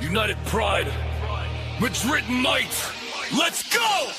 United pride, Madrid might. Let's go!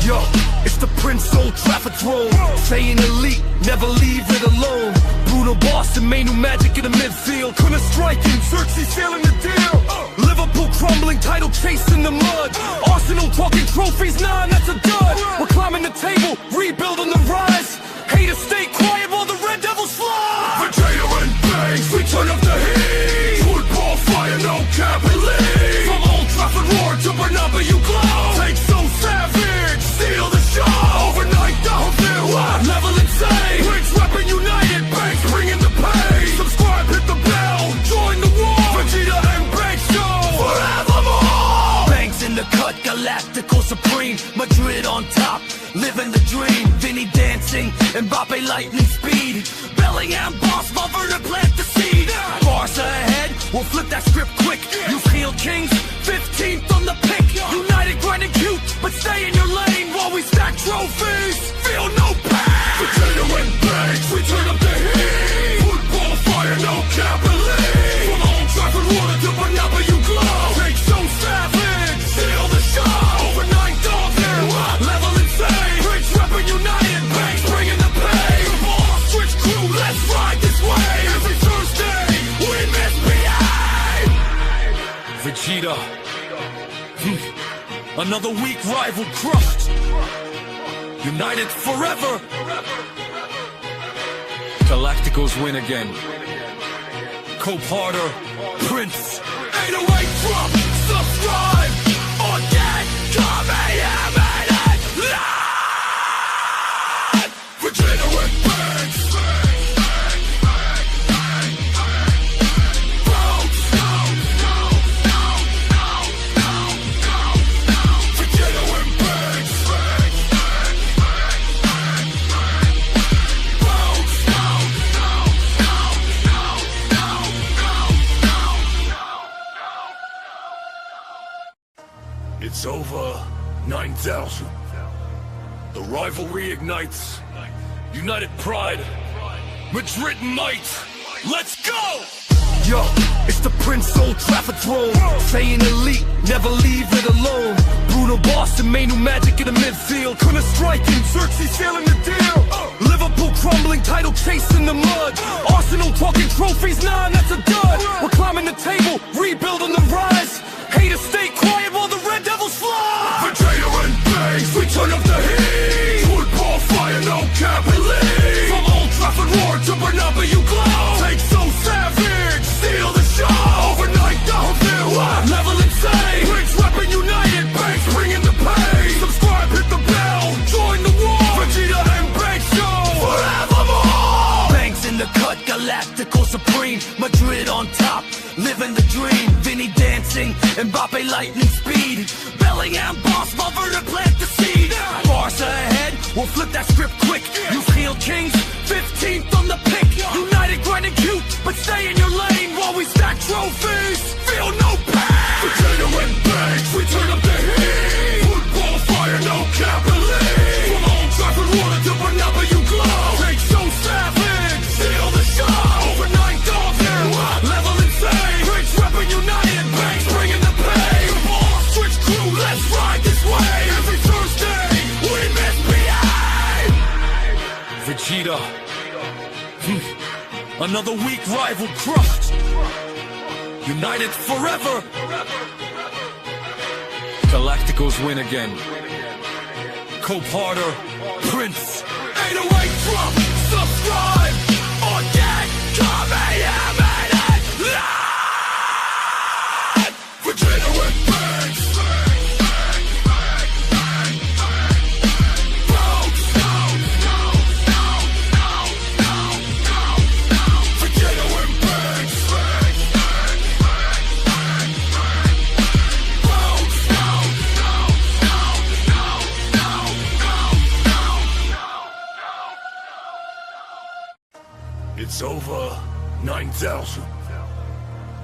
Yo, it's the Prince Old Trafford throne. Staying elite, never leave it alone. Bruno Boss and Manu Magic in the midfield. Kuna striking, Xerxes sealing the deal. Liverpool crumbling, title chase in the mud. Arsenal talking trophies, nah, that's a dud. We're climbing the table, rebuilding the rise. Haters stay quiet while the Red Devils fly. Vegeta and Banks, we turn up the heat. Football fire, no cap and lead. From Old Trafford roar to Bernabeu glow. Take so savage, steal the show. Overnight downfield, level insane. Prince repping United, Banks bringing the pain. Subscribe, hit the bell, join the war. Vegeta and Banks Show, forevermore. Banks in the cut, galactical supreme. Madrid on top, living the dream. Vinny dancing, Mbappe lightning speed. Bellingham boss, Valverde plant the seed. Barca ahead, we'll flip that script quick. You feel kings, 15th on the pick. United grinding cute, but stay in your lane while we stack trophies. Feel no pain. Vegeta and Banks, we turn up the heat. Football fire, no cap and lead. From Old Trafford water to Bernabeu glow. Take so savage, steal the show. Overnight downfield, level insane. Prince repping United, Banks bringing the pain. Ball switch crew, let's ride this way. Every Thursday, we misbehave. Vegeta, another weak rival crushed. United forever. Galacticos win again. Cope harder, Prince. 808 drop, subscribe, or get live. Vegeta and Banks. It's over 9,000. The rivalry ignites. United pride, Madrid might. Let's go! Yo, it's the Prince Old Trafford throne. Staying elite, never leave it alone. Bruno Boss and Manu Magic in the midfield. Kuna striking, Xerxes sealing the deal. Liverpool crumbling, title chase in the mud. Arsenal talking trophies, nah, that's a dud. We're climbing the table, rebuilding the rise. Haters stay quiet while the Red Devils fly. Vegeta and Banks, we turn up the heat. Football fire, no cap and lead. From Old Trafford roar to Bernabeu glow. Take so savage, steal the show. Overnight downfield, level insane. Prince repping United, Banks bringing the pain. Subscribe, hit the bell, join the war. Vegeta and Banks Show, forevermore. Banks in the cut, galactical supreme. Madrid on top, living the dream. Vinny dancing, Mbappe lightning speed. Bellingham boss, Valverde plant the seed. Barca ahead, we'll flip that script quick. You feel kings, 15th on the pick. United grinding cute, but stay in your lane while we stack trophies. Feel no pain. Vegeta and Banks, we turn up the heat. Football fire, no cap and lead. From Old Trafford water to Bernabeu glow. Take so savage, steal the show. Overnight downfield, level insane. Prince repping United, Banks bringing the pain. Ball switch crew, let's ride this way. Every Thursday, we misbehave. Vegeta, another weak rival crushed. United forever. Galacticos win again. Cope harder, Prince. 808 drop, subscribe, or get live. Vegeta and Banks. It's over 9,000.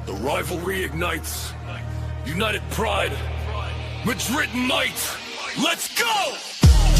The rivalry ignites. United pride, Madrid might. Let's go!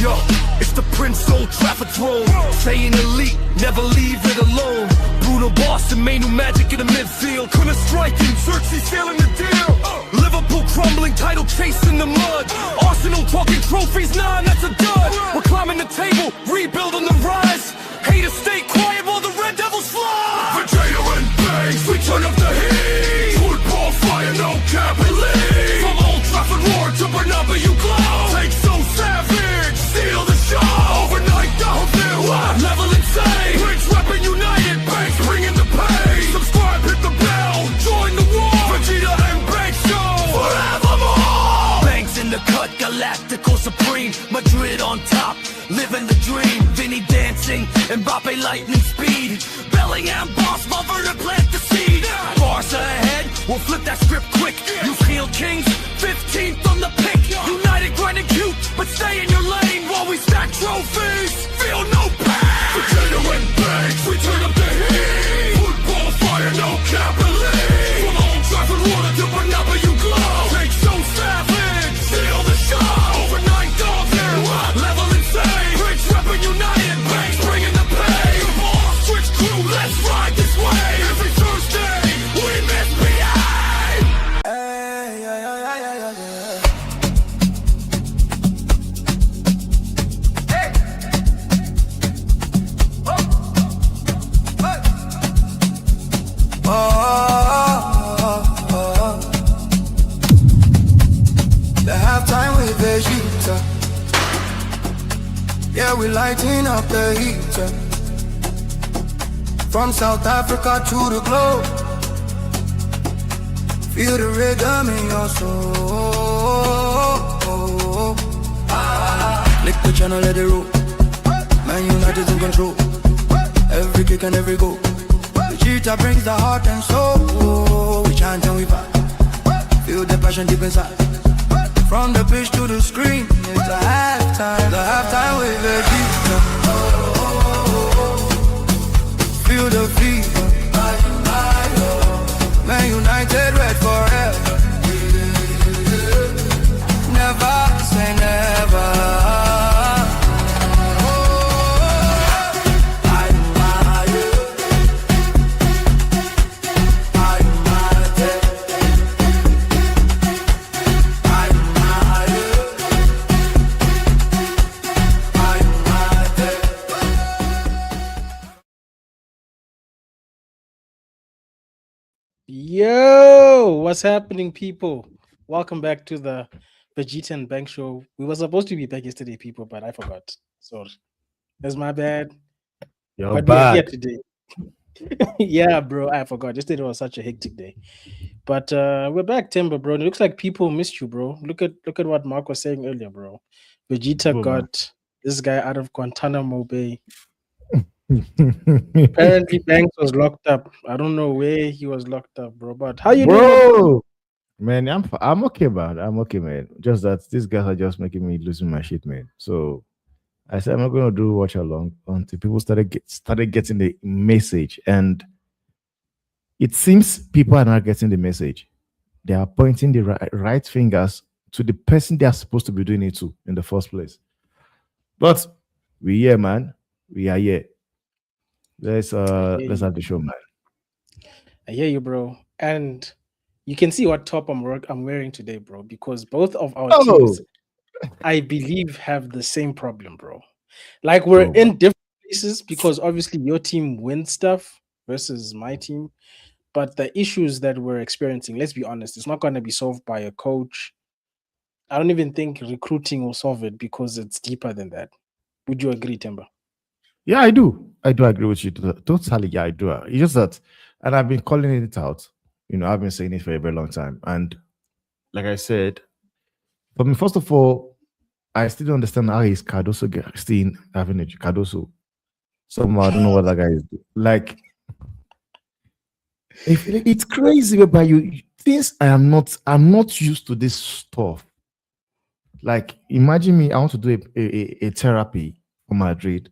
Yo, it's the Prince Old Trafford throne. Staying elite, never leave it alone. Bruno Boss and Manu Magic in the midfield. Kuna striking, Xerxes sealing the deal. Liverpool crumbling, title chase in the mud. Arsenal talking trophies, nah, that's a dud. We're climbing the table, rebuilding the rise. Haters stay quiet while the Red Devils fly. Vegeta and Banks, we turn up the heat. Football fire, no cap and lead. From Old Trafford Roar to Bernabeu glow. Take so savage, steal the show. Overnight downhill, level insane. Prince repping United, Banks bringing the pain. Subscribe, hit the bell, join the war. Vegeta and Banks Show, forevermore. Banks in the cut, galactical supreme. Madrid on top, living the dream. Vinny dancing, Mbappe lightning speed. Bellingham boss, Valverde plant the seed. Barca ahead, we'll flip that script quick. You feel kings, 15th on the pick. United grinding cute, but stay in your lane while we stack trophies. Feel no pain. Vegeta and Banks, we turn up the heat. Football fire, no cap and lead. From Old Trafford Water to Bernabeu glow. Take so savage, steal the show. Overnight downhill, level insane. Prince repping United, Banks bringing the pain. The ball switch crew, let's ride this way. Every Thursday, we misbehave. Hey, yeah. Hey. The halftime with Vegeta. Yeah, we lighting up the heat. From South Africa to the globe. Feel the rhythm in your soul. Click the channel, let it roll. Man United in control. Every kick and every goal. Vegeta brings the heart and soul. We chant and we fight. Feel the passion deep inside. From the pitch to the screen, it's the halftime. The halftime with Vegeta. Feel the fever. Man United red forever. Never say never. Yo, what's happening, people? Welcome back to the Vegeta and Banks Show. We were supposed to be back yesterday, people, but I forgot. Sorry. That's my bad. You're But we're here back. today. Yeah, bro, I forgot. Yesterday was such a hectic day. But we're back, Timber, bro. It looks like people missed you, bro. Look at what Mark was saying earlier, bro. Vegeta Boom. got this guy out of Guantanamo Bay. Apparently, Banks was locked up. I don't know where he was locked up, bro. But how you doing? Bro, man, I'm okay, man. I'm okay, man. Just that these guys are just making me losing my shit, man. So I said I'm not gonna do watch along until people started getting the message, and it seems people are not getting the message. They are pointing the right fingers to the person they are supposed to be doing it to in the first place. But we here, man. We are here. Let's have the show, man. I hear you, bro. And you can see what top I'm wearing today, bro, because both of our teams, I believe, have the same problem, bro. Like we're in different places because obviously your team wins stuff versus my team. But the issues that we're experiencing, let's be honest, it's not going to be solved by a coach. I don't even think recruiting will solve it because it's deeper than that. Would you agree, Timber? Yeah, I do. I do agree with you totally. Yeah, I do. It's just that, and I've been calling it out. You know, I've been saying it for a very long time. And like I said, for me, first of all, I still don't understand how is Cardoso still having a Cardoso. Somehow, I don't know what that guy is doing. Like, it's crazy whereby you things I'm not used to this stuff. Like, imagine me, I want to do a therapy for Madrid.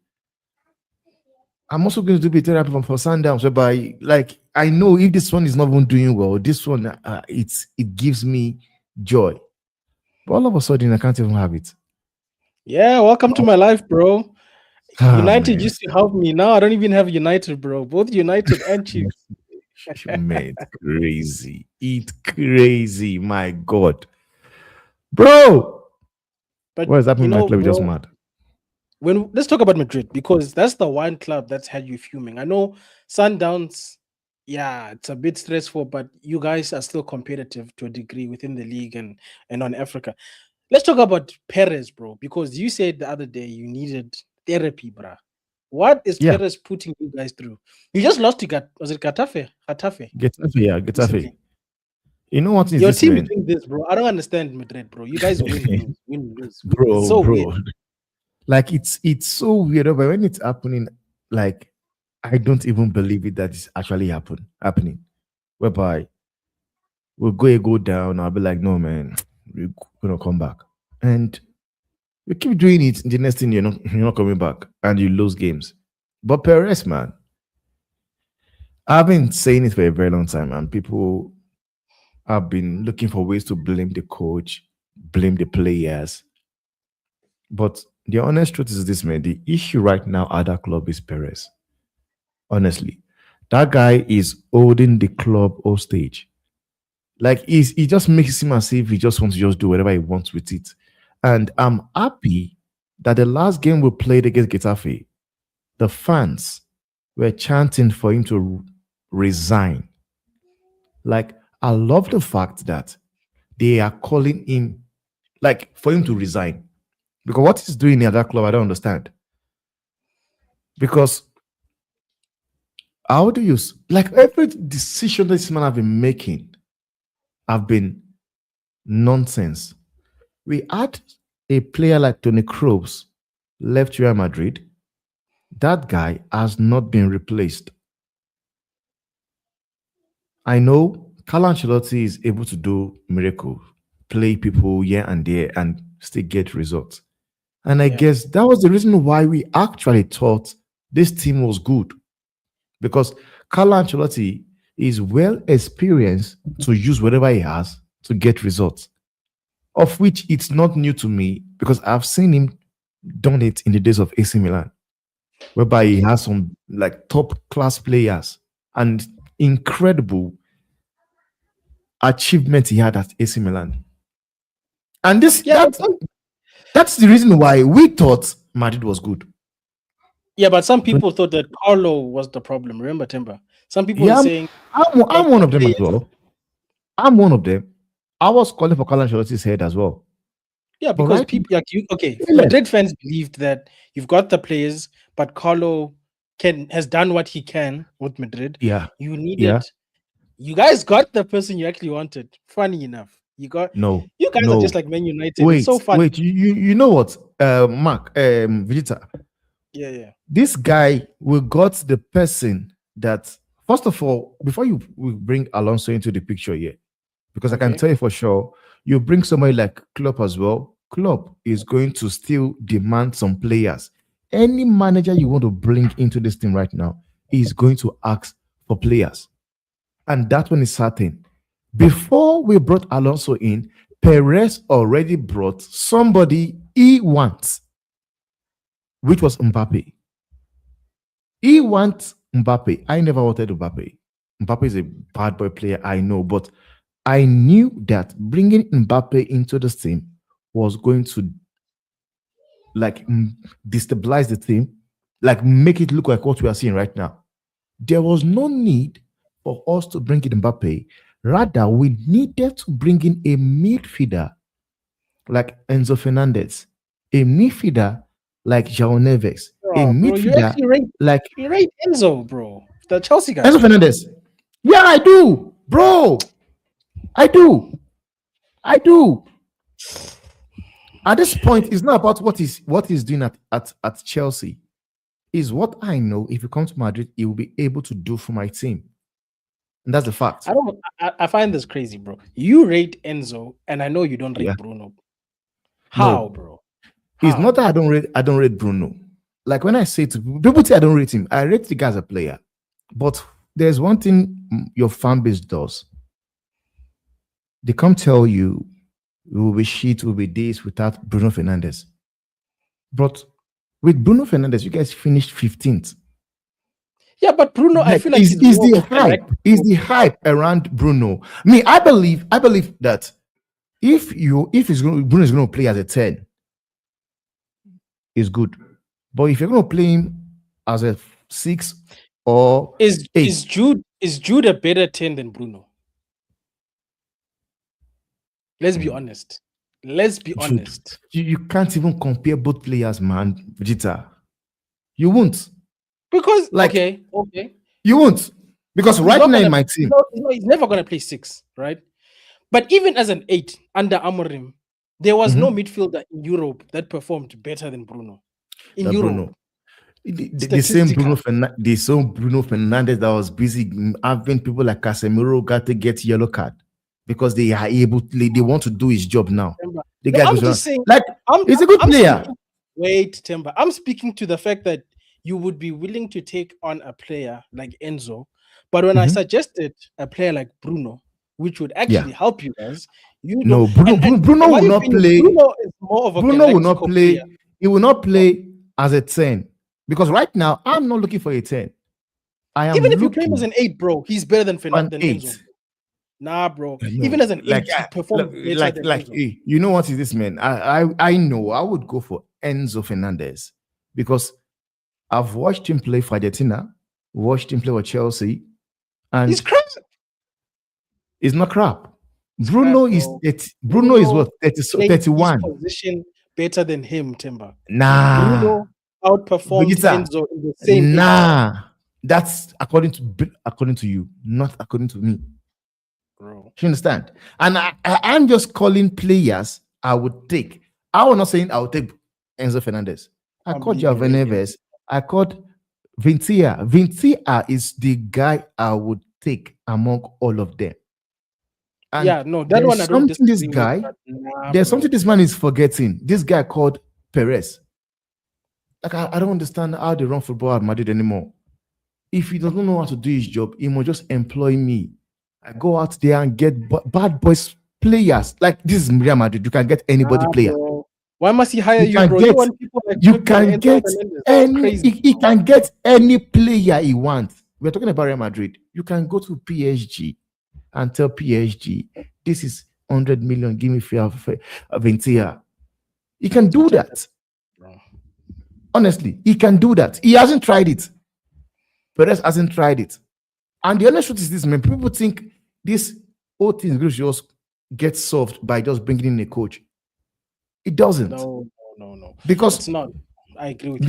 I'm also going to do a therapy for Sundowns, whereby, like, I know if this one is not even doing well, this one it gives me joy. But all of a sudden, I can't even have it. Yeah, welcome to my life, bro. Ah, United man. used to help me. Now I don't even have United, bro. Both United and Chiefs. Man, it's crazy. It's crazy. My God. Bro. But What is happening in my club? Is just bro, mad. when let's talk about Madrid because that's the one club that's had you fuming. I know Sundowns, yeah, it's a bit stressful, but you guys are still competitive to a degree within the league and on Africa. Let's talk about Perez, bro, because you said the other day you needed therapy, bruh. What is Yeah. Perez putting you guys through? You just lost to was it Getafe? Getafe Getafe. Yeah. Getafe. recently. You know what is Your this, team is man? doing this, bro. I don't understand Madrid, bro. You guys win, lose. It's bro, so weird. bro. Like it's so weird, but when it's happening, like I don't even believe it that it's actually happening. Whereby we'll go down, I'll be like, no man, we're gonna come back. And you keep doing it, the next thing you're not coming back and you lose games. But Perez, man, I've been saying it for a very long time, and people have been looking for ways to blame the coach, blame the players. But the honest truth is this, man. The issue right now at that club is Perez. Honestly, that guy is holding the club hostage. Like he just makes him as if he just wants to just do whatever he wants with it. And I'm happy that the last game we played against Getafe, the fans were chanting for him to resign. Like I love the fact that they are calling him, like, for him to resign. Because what he's doing at that club, I don't understand. Because how do you like every decision this man have been making have been nonsense. We had a player like Tony Kroos left Real Madrid. That guy has not been replaced. I know Carlo Ancelotti is able to do miracles, play people here and there, and still get results. And I Yeah. guess that was the reason why we actually thought this team was good. Because Carlo Ancelotti is well experienced to use whatever he has to get results, of which it's not new to me because I've seen him done it in the days of AC Milan, whereby he has some like top class players and incredible achievements he had at AC Milan. And this Yeah, but that's the reason why we thought Madrid was good. some people thought that Carlo was the problem. Remember, Timber? Some people Yeah, were saying I'm one the of them as players. well. I'm one of them. I was calling for Carlo Ancelotti's head as well. Yeah, But because right people like you. Okay, now, Madrid fans believed that you've got the players, but Carlo has done what he can with Madrid. yeah, You yeah, needed. You guys got the person you actually wanted. Funny enough, no, you guys are just no. like Man United. It's so funny. Wait. You know what, Mark, Vegeta, Yeah. this guy we got the person that first of all, before you we bring Alonso into the picture here, because I can Okay. tell you for sure, you bring somebody like Klopp as well. Klopp is going to still demand some players. Any manager you want to bring into this team right now is going to ask for players. And that one is certain. Before we brought Alonso in, Perez already brought somebody he wants, which was Mbappe. He wants Mbappe. I never wanted Mbappe. Mbappe is a bad boy player, I know, but I knew that bringing Mbappe into the team was going to like destabilize the team, like make it look like what we are seeing right now. There was no need for us to bring in Mbappe. Rather, we needed to bring in a midfielder like Enzo Fernandez, a midfielder like João Neves, a Oh, bro, midfielder like you rate Enzo, bro, the Chelsea guy. Enzo Fernandez. Yeah, I do, bro. I do. I do. At this point, it's not about what he's doing at Chelsea. Is what I know. If you come to Madrid, he will be able to do for my team, and that's the fact. I find this crazy, bro. You rate Enzo, and I know you don't Yeah. rate Bruno. How, No, bro? it's How? not that I don't rate Bruno. Like when I say to people say I don't rate him, I rate the guy as a player. But there's one thing your fan base does. They come tell you we will be shit, will be this without Bruno Fernandez. But with Bruno Fernandez, you guys finished 15th. Yeah, but Bruno, I Like, feel like is he's more the of a hype? direct Is the hype around Bruno? Me, I believe that if Bruno is going to play as a 10, is good. But if you're going to play him as a 6 or Is 8, Jude a better 10 than Bruno? Let's be honest. Let's be Jude, honest. you can't even compare both players, man. Vegeta, you won't. Because Like, okay. you won't. Because He's right not now in gonna my team, he's never gonna play 6, right? But even as an 8 under Amorim, there was no midfielder in Europe that performed better than Bruno. In the Europe, Bruno, the same statistically. the same Bruno Fernandes that was busy having people like Casemiro got to get yellow card because they are able to, they want to do his job now. The No, guy I'm goes around. just saying. Like, he's a good player. Wait, Timber. I'm speaking to the fact that you would be willing to take on a player like Enzo, but when I suggested a player like Bruno, which would actually help you guys, you No, don't. Bruno in my will not opinion, play. Bruno is more of a Bruno will not Galactico play. player. He will not play as a 10 because right now I'm not looking for a 10. I am Even if you play him looking as an 8, bro, he's better than for an than 8. Enzo. Nah, bro. No, Even as an 8, like, he performed better like, than Enzo. you know what is this, man? I know I would go for Enzo Fernandez because I've watched him play for Argentina, watched him play for Chelsea, and He's crap. it's not crap. It's Bruno crap, is bro. 30, Bruno is what, played 31. his position better than him, Timber. Nah, Bruno outperformed Vegeta, Enzo in the same nah. That's according to you, not according to me. bro. You understand? And I'm just calling players I would take. I was not saying I would take Enzo Fernandez. I called Javier Neves. I called Vintia. Vintia is the guy I would take among all of them. And yeah, no, that one I don't disagree with. There's something this man is forgetting. This guy called Perez. Like, I don't understand how they run football at Madrid anymore. If he doesn't know how to do his job, he must just employ me. I go out there and get bad boys players. Like, this is Real Madrid. You can get anybody player. Bro. Why must he hire you, bro? You can get any. He can get any player he wants. We're talking about Real Madrid. You can go to PSG and tell PSG, this is 100 million. Give me fair Ventia. He can do that. Honestly, he can do that. He hasn't tried it. Perez hasn't tried it. And the honest truth is this, man. People think this whole thing is going to just get solved by just bringing in a coach. It doesn't. No. Because it's not. I agree with you.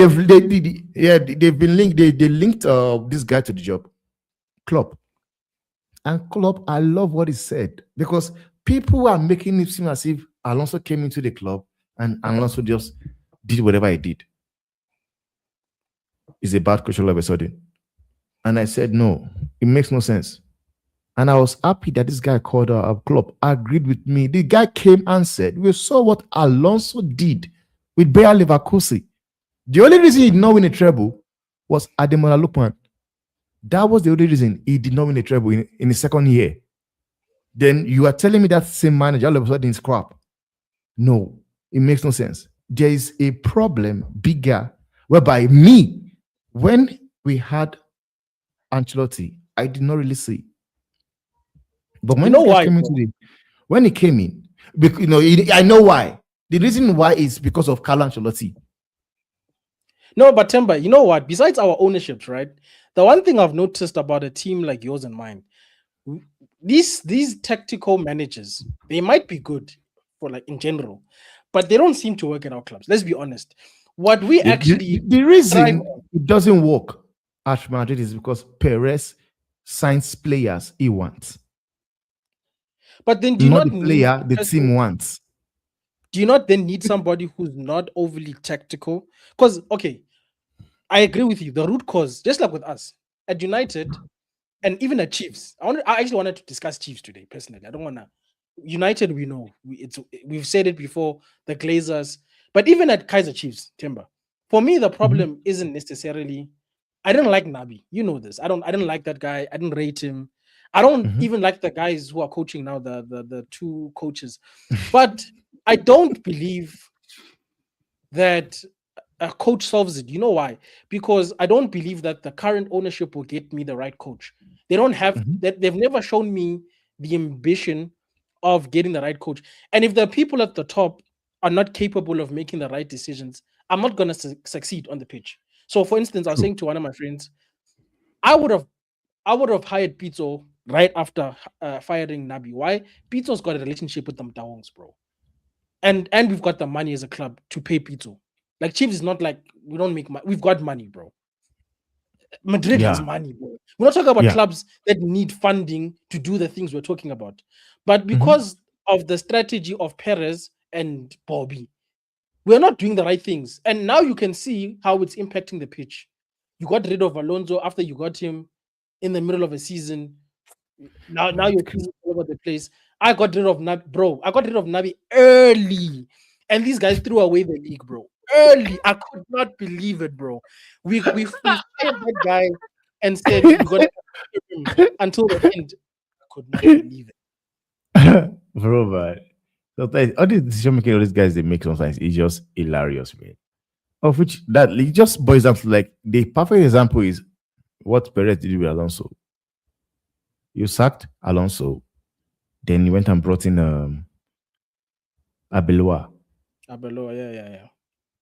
They've been linked. They linked this guy to the job, Klopp. And Klopp, I love what he said because people are making it seem as if Alonso came into the club and Alonso just did whatever he did. He's a bad coach all of a sudden. And I said, no, it makes no sense. And I was happy that this guy called Klopp agreed with me. The guy came and said, we saw what Alonso did with Bayer Leverkusen. The only reason he did not win a treble was Ademola Lookman. That was the only reason he did not win a treble in his second year. Then you are telling me that same manager all of a sudden is crap. No, it makes no sense. There is a problem bigger whereby when we had Ancelotti, I did not really see. But when when he came in, because, I know why. The reason why is because of Carlo Ancelotti. No, but Temba, you know what? Besides our ownerships, right? The one thing I've noticed about a team like yours and mine, these tactical managers, they might be good for like in general, but they don't seem to work at our clubs. Let's be honest. What we the reason it doesn't work at Madrid is because Perez signs players he wants. But then do you not need the team wants? Do you not then need somebody who's not overly tactical? Because I agree with you. The root cause, just like with us at United and even at Chiefs. I actually wanted to discuss Chiefs today, personally. I don't want to. United, we know. We've said it before, the Glazers. But even at Kaizer Chiefs, Timber, for me, the problem isn't necessarily. I didn't like Nabi. You know this. I didn't like that guy. I didn't rate him. I don't even like the guys who are coaching now, the two coaches. But I don't believe that a coach solves it. You know why? Because I don't believe that the current ownership will get me the right coach. They don't have Mhm. that. They've never shown me the ambition of getting the right coach. And if the people at the top are not capable of making the right decisions, I'm not going to succeed on the pitch. So, for instance, I was True. saying to one of my friends, I would have I would have hired Pizzo right after firing Nabi. Why? Pizzo's got a relationship with the Motaungs, bro, and we've got the money as a club to pay Pizzo. Like Chiefs is not like we don't make money. We've got money, bro. Madrid has Yeah. money, bro. We're not talking about Yeah. clubs that need funding to do the things we're talking about, but Mhm. because of the strategy of Perez and Bobby, we're not doing the right things. And now you can see how it's impacting the pitch. You got rid of Alonso after you got him in the middle of a season. Now It's your crazy. season all over the place. I got rid of Nabi, bro. I got rid of Nabi early, and these guys threw away the league, bro. Early, I could not believe it, bro. We fired that guy and said we're gonna keep him until the end. I could not believe it. Bro, man. Sometimes all the decision making all these guys they make sometimes is just hilarious, man. Of which that it just boils down to like the perfect example is what Perez did with Alonso. You sacked Alonso, then you went and brought in Abeloa. Abelo, yeah.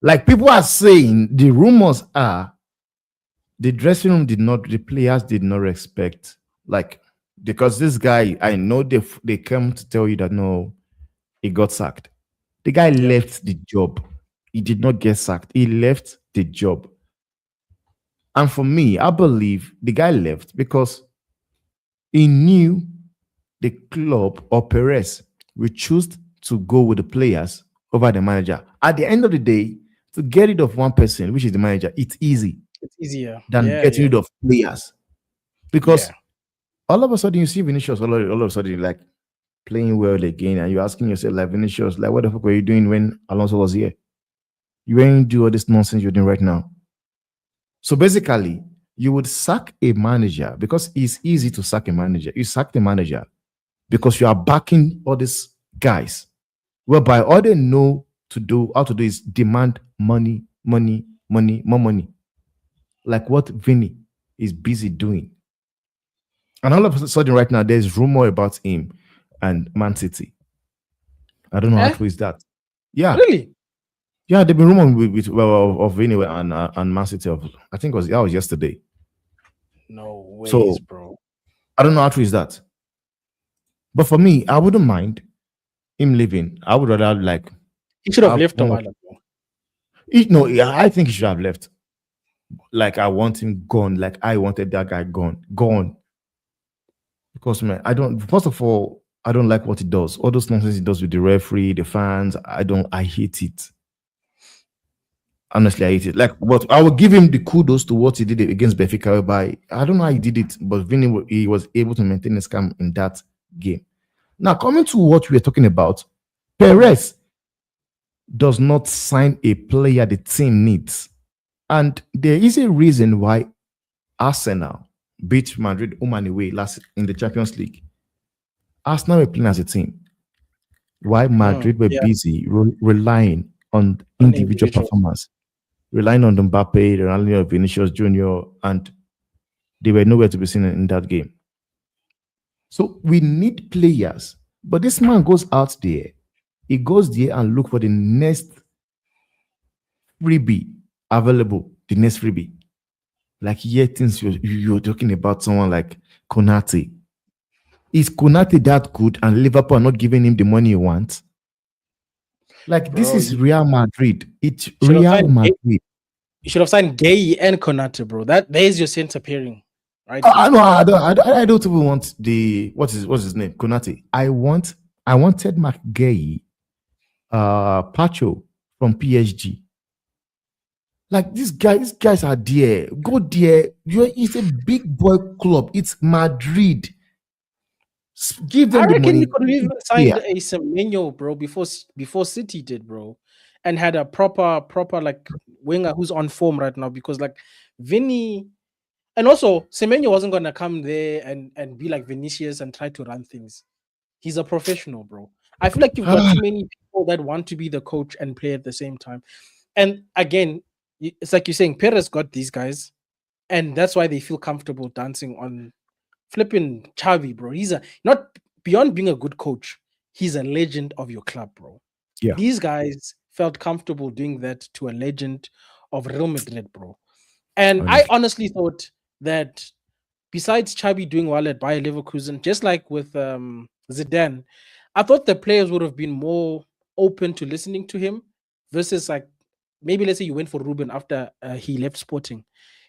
Like people are saying, the rumors are the dressing room did not, the players did not respect, like because this guy, I know they came to tell you that no, he got sacked. The guy Yep. left the job. He did not get sacked. He left the job. And for me, I believe the guy left because he knew the club or Perez will choose to go with the players over the manager. At the end of the day, to get rid of one person, which is the manager, it's easy It's easier. than getting Yeah. rid of players. Because Yeah. all of a sudden you see Vinicius all of a sudden like playing well again, and you're asking yourself, like Vinicius, like what the fuck were you doing when Alonso was here? You ain't do all this nonsense you're doing right now. So basically, you would sack a manager because it's easy to sack a manager. You sack the manager because you are backing all these guys, whereby all they know to do, how to do is demand money, money, money, more money. Like what Vinny is busy doing. And all of a sudden, right now, there's rumor about him and Man City. I don't know how Eh? true is that. Yeah, Really? yeah, they've been rumored well, of Vinny and Man City. I think that was yesterday. No ways, So bro. I don't know how true is that. But for me, I wouldn't mind him leaving. I would rather like He should have have left a one. while ago. No, yeah, I think he should have left. Like I want him gone. Like I wanted that guy gone, gone. Because man, I don't. First of all, I don't like what he does. All those nonsense he does with the referee, the fans. I don't. I hate it. Honestly, I hate it. Like, but I will give him the kudos to what he did against Benfica. By I don't know how he did it, but Vinny he was able to maintain his calm in that game. Now, coming to what we are talking about, Perez does not sign a player the team needs, and there is a reason why Arsenal beat Madrid home and away last in the Champions League. Arsenal were playing as a team, while Madrid were Yeah, busy relying on on individual individuals. performance, relying on Mbappe, Ronaldo, Vinicius Junior, and they were nowhere to be seen in that game. So we need players. But this man goes out there, he goes there and look for the next freebie available, the next freebie. Like here, things you're talking about someone like Konate. Is Konate that good and Liverpool are not giving him the money he wants? Like this Bro, is Real Madrid. It's you should have Real signed Madrid. you should have signed Gay and Konate, bro. There's your center pairing right I there. know. I don't even want the what's his name? Konate. I wanted McGay, Pacho from PSG. Like these guys are there. Go there. It's a big boy club. It's Madrid. Give I them the reckon you money. could have even Yeah. signed a Semenyo, bro, before City did, bro, and had a proper like winger who's on form right now. Because like Vinny, and also Semenyo wasn't gonna come there and be like Vinicius and try to run things. He's a professional, bro. I feel like you've got too many people that want to be the coach and play at the same time. And again, it's like you're saying Perez got these guys, and that's why they feel comfortable dancing on flipping Xavi, bro. He's not beyond being a good coach. He's a legend of your club, bro. Yeah. These guys felt comfortable doing that to a legend of Real Madrid, bro. And I honestly thought that besides Xavi doing well at Bayer Leverkusen, just like with Zidane, I thought the players would have been more open to listening to him versus like maybe let's say you went for Ruben after he left Sporting.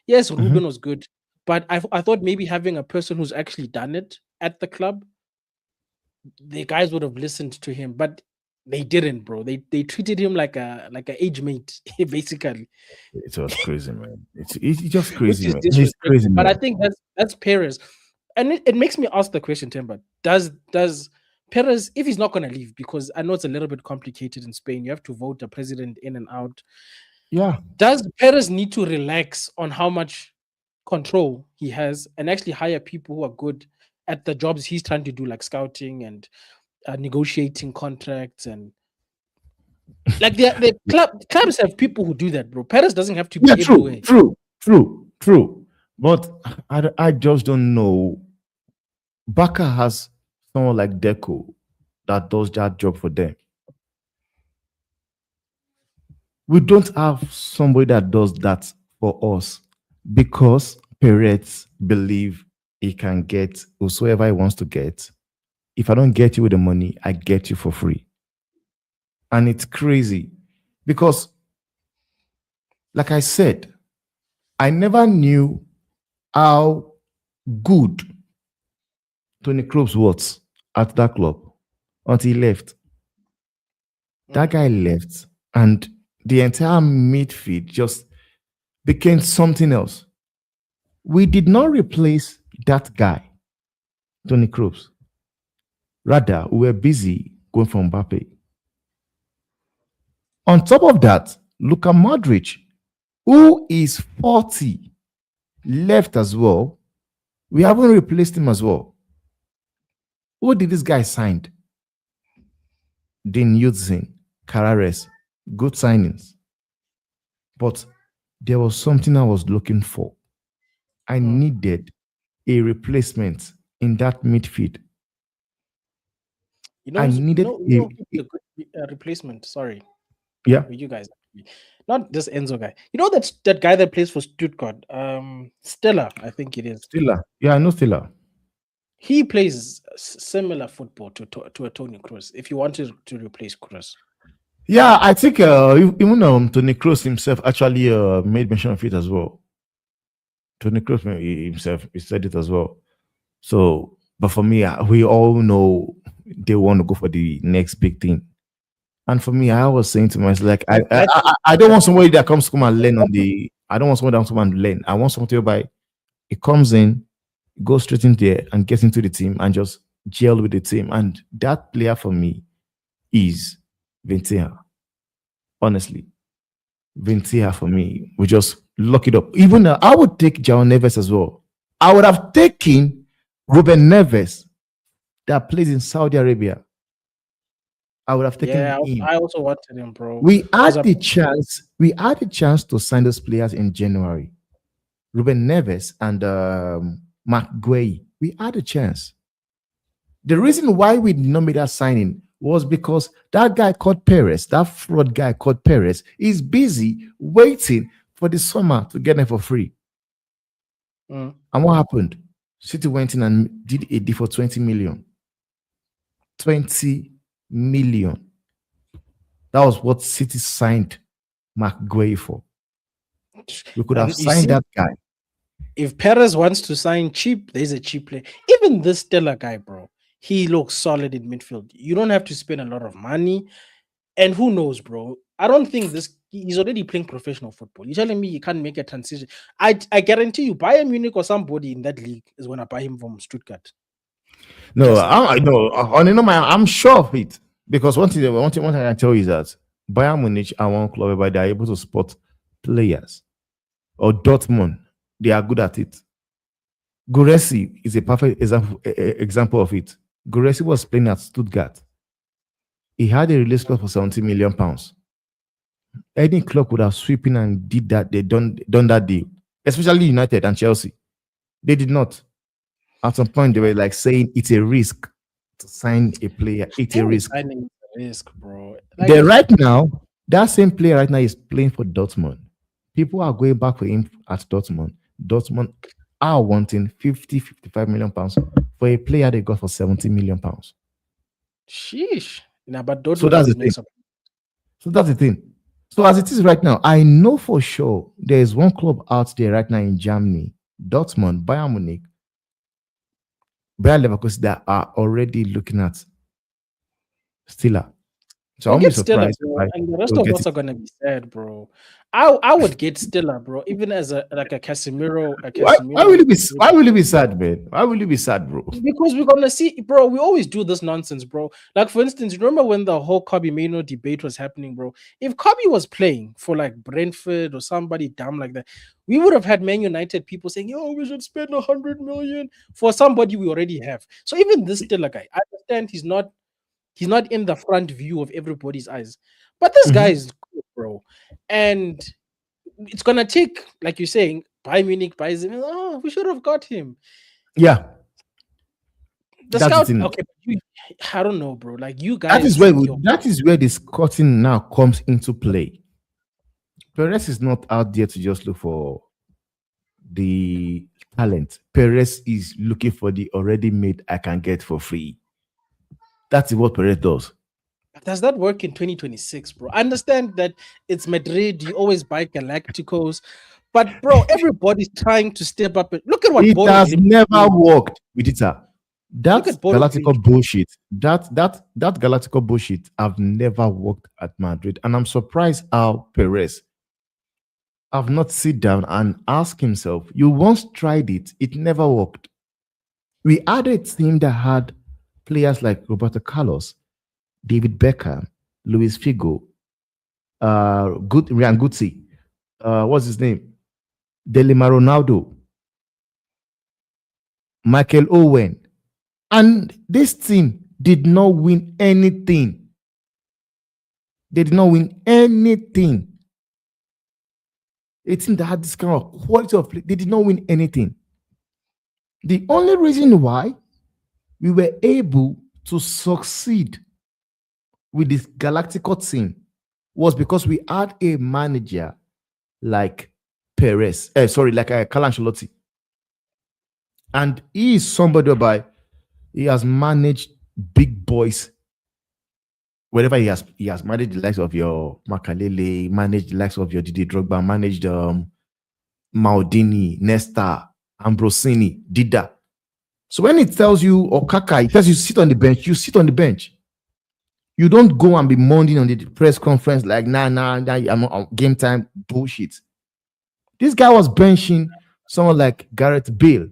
Yes, Ruben was good, but I thought maybe having a person who's actually done it at the club, the guys would have listened to him, but they didn't, bro. They treated him like a age mate, basically. It was crazy, man. It's just Which crazy, is man. He's disrespectful. crazy, But I man. think that's Perez. And it makes me ask the question, Timber, does Perez, if he's not gonna leave, because I know it's a little bit complicated in Spain, you have to vote the president in and out. Yeah. Does Perez need to relax on how much control he has and actually hire people who are good at the jobs he's trying to do, like scouting and negotiating contracts and like the clubs have people who do that, bro. Perez doesn't have to be Yeah, everywhere. true. But I just don't know. Barca has someone like Deco that does that job for them. We don't have somebody that does that for us because Perez believe he can get whosoever he wants to get. If I don't get you with the money, I get you for free. And it's crazy because, like I said, I never knew how good Tony Kroos was at that club until he left. That guy left, and the entire midfield just became something else. We did not replace that guy, Tony Kroos. Rather, we were busy going for Mbappe. On top of that, Luka Modric, who is 40, left as well. We haven't replaced him as well. Who did this guy sign? Dean Yudзin, Carrares, good signings. But there was something I was looking for. I needed a replacement in that midfield. I needed a good replacement. Sorry. Yeah. For you guys. Not this Enzo guy. You know that guy that plays for Stuttgart? Stella, I think it is. Stella. Yeah, I know Stella. He plays similar football to a Tony Kroos, if you wanted to replace Kroos. Yeah, I think even Tony Kroos himself actually made mention of it as well. Tony Kroos himself, he said it as well. So, but for me, we all know they want to go for the next big thing. And for me, I was saying to myself, like, I don't want somebody that comes to come and learn I don't want somebody that comes to come and learn. I want somebody whereby it comes in, goes straight in there and gets into the team and just gel with the team. And that player for me is Ventia. Honestly, Ventia for me, we just lock it up. Even I would take João Neves as well. I would have taken Ruben Neves that plays in Saudi Arabia. I would have taken him. I also wanted him, bro. We had the chance. We had a chance to sign those players in January. Ruben Neves and Mark Gueye. We had a chance. The reason why we did not make that signing was because that guy called Perez, that fraud guy called Perez, is busy waiting for the summer to get them for free. And what happened? City went in and did a deal for 20 million. 20 million. That was what City signed Mark Gueye for. We could have signed that guy. If Perez wants to sign cheap, there's a cheap player. Even this Stella guy, bro, he looks solid in midfield. You don't have to spend a lot of money. And who knows, bro? I don't think he's already playing professional football. You're telling me he can't make a transition. I guarantee you, Bayern Munich or somebody in that league is going to buy him from Stuttgart. No, I know. I'm sure of it. Because one thing I can tell you is that Bayern Munich are one club where they are able to spot players. Or Dortmund, they are good at it. Guresi is a perfect example of it. Guresi was playing at Stuttgart. He had a release clause for £70 million. Any club would have sweeping and did that. They done that deal, especially United and Chelsea. They did not. At some point, they were like saying it's a risk to sign a player. It's a risk. Signing is a risk, bro. Then right now, that same player right now is playing for Dortmund. People are going back for him at Dortmund. Dortmund are wanting 50-55 million pounds for a player they got for 70 million pounds. Sheesh. Nah, but Dortmund So that's the thing. So that's the thing. So as it is right now, I know for sure there is one club out there right now in Germany, Dortmund, Bayern Munich, Bayer Leverkusen, that are already looking at Stiller. So I'll be surprised. Stiller, and the rest of us are gonna be sad, bro. I would get Stiller, bro, even as a Casemiro. Why will you be sad, man? Why will you be sad, bro? Because we're gonna see, bro. We always do this nonsense, bro. Like for instance, remember when the whole Kobe Mino debate was happening, bro? If Kobe was playing for like Brentford or somebody dumb like that, we would have had Man United people saying, "Yo, we should spend 100 million for somebody we already have." So even this Stiller guy, I understand he's not in the front view of everybody's eyes, but this guy is good, bro. And it's gonna take, like you're saying, Bayern Munich buys him. Oh, we should have got him. Yeah, the scout. Okay, I don't know, bro. Like you guys. That is where the scouting now comes into play. Perez is not out there to just look for the talent. Perez is looking for the already made I can get for free. That's what Perez does. Does that work in 2026, bro? I understand that it's Madrid. You always buy Galacticos. But, bro, everybody's trying to step up. Look at what it has never worked with it. That Galactico bullshit. That Galactico bullshit have never worked at Madrid. And I'm surprised how Perez have not sit down and ask himself, you once tried it, it never worked. We had a team that had players like Roberto Carlos, David Beckham, Luis Figo, Ryan Guti, what's his name? Delima Ronaldo, Michael Owen. And this team did not win anything. They did not win anything. A team that had this kind of quality of play, they did not win anything. The only reason why we were able to succeed with this Galactico team was because we had a manager like Perez, like Carlo Ancelotti. And he is somebody whereby he has managed big boys. Wherever he has managed the likes of your Makalele, managed the likes of your Didier Drogba, managed Maldini, Nesta, Ambrosini, Dida. So when it tells you, or Kaka, it tells you sit on the bench, you sit on the bench. You don't go and be moaning on the press conference like, nah, I'm on game time bullshit. This guy was benching someone like Gareth Bale.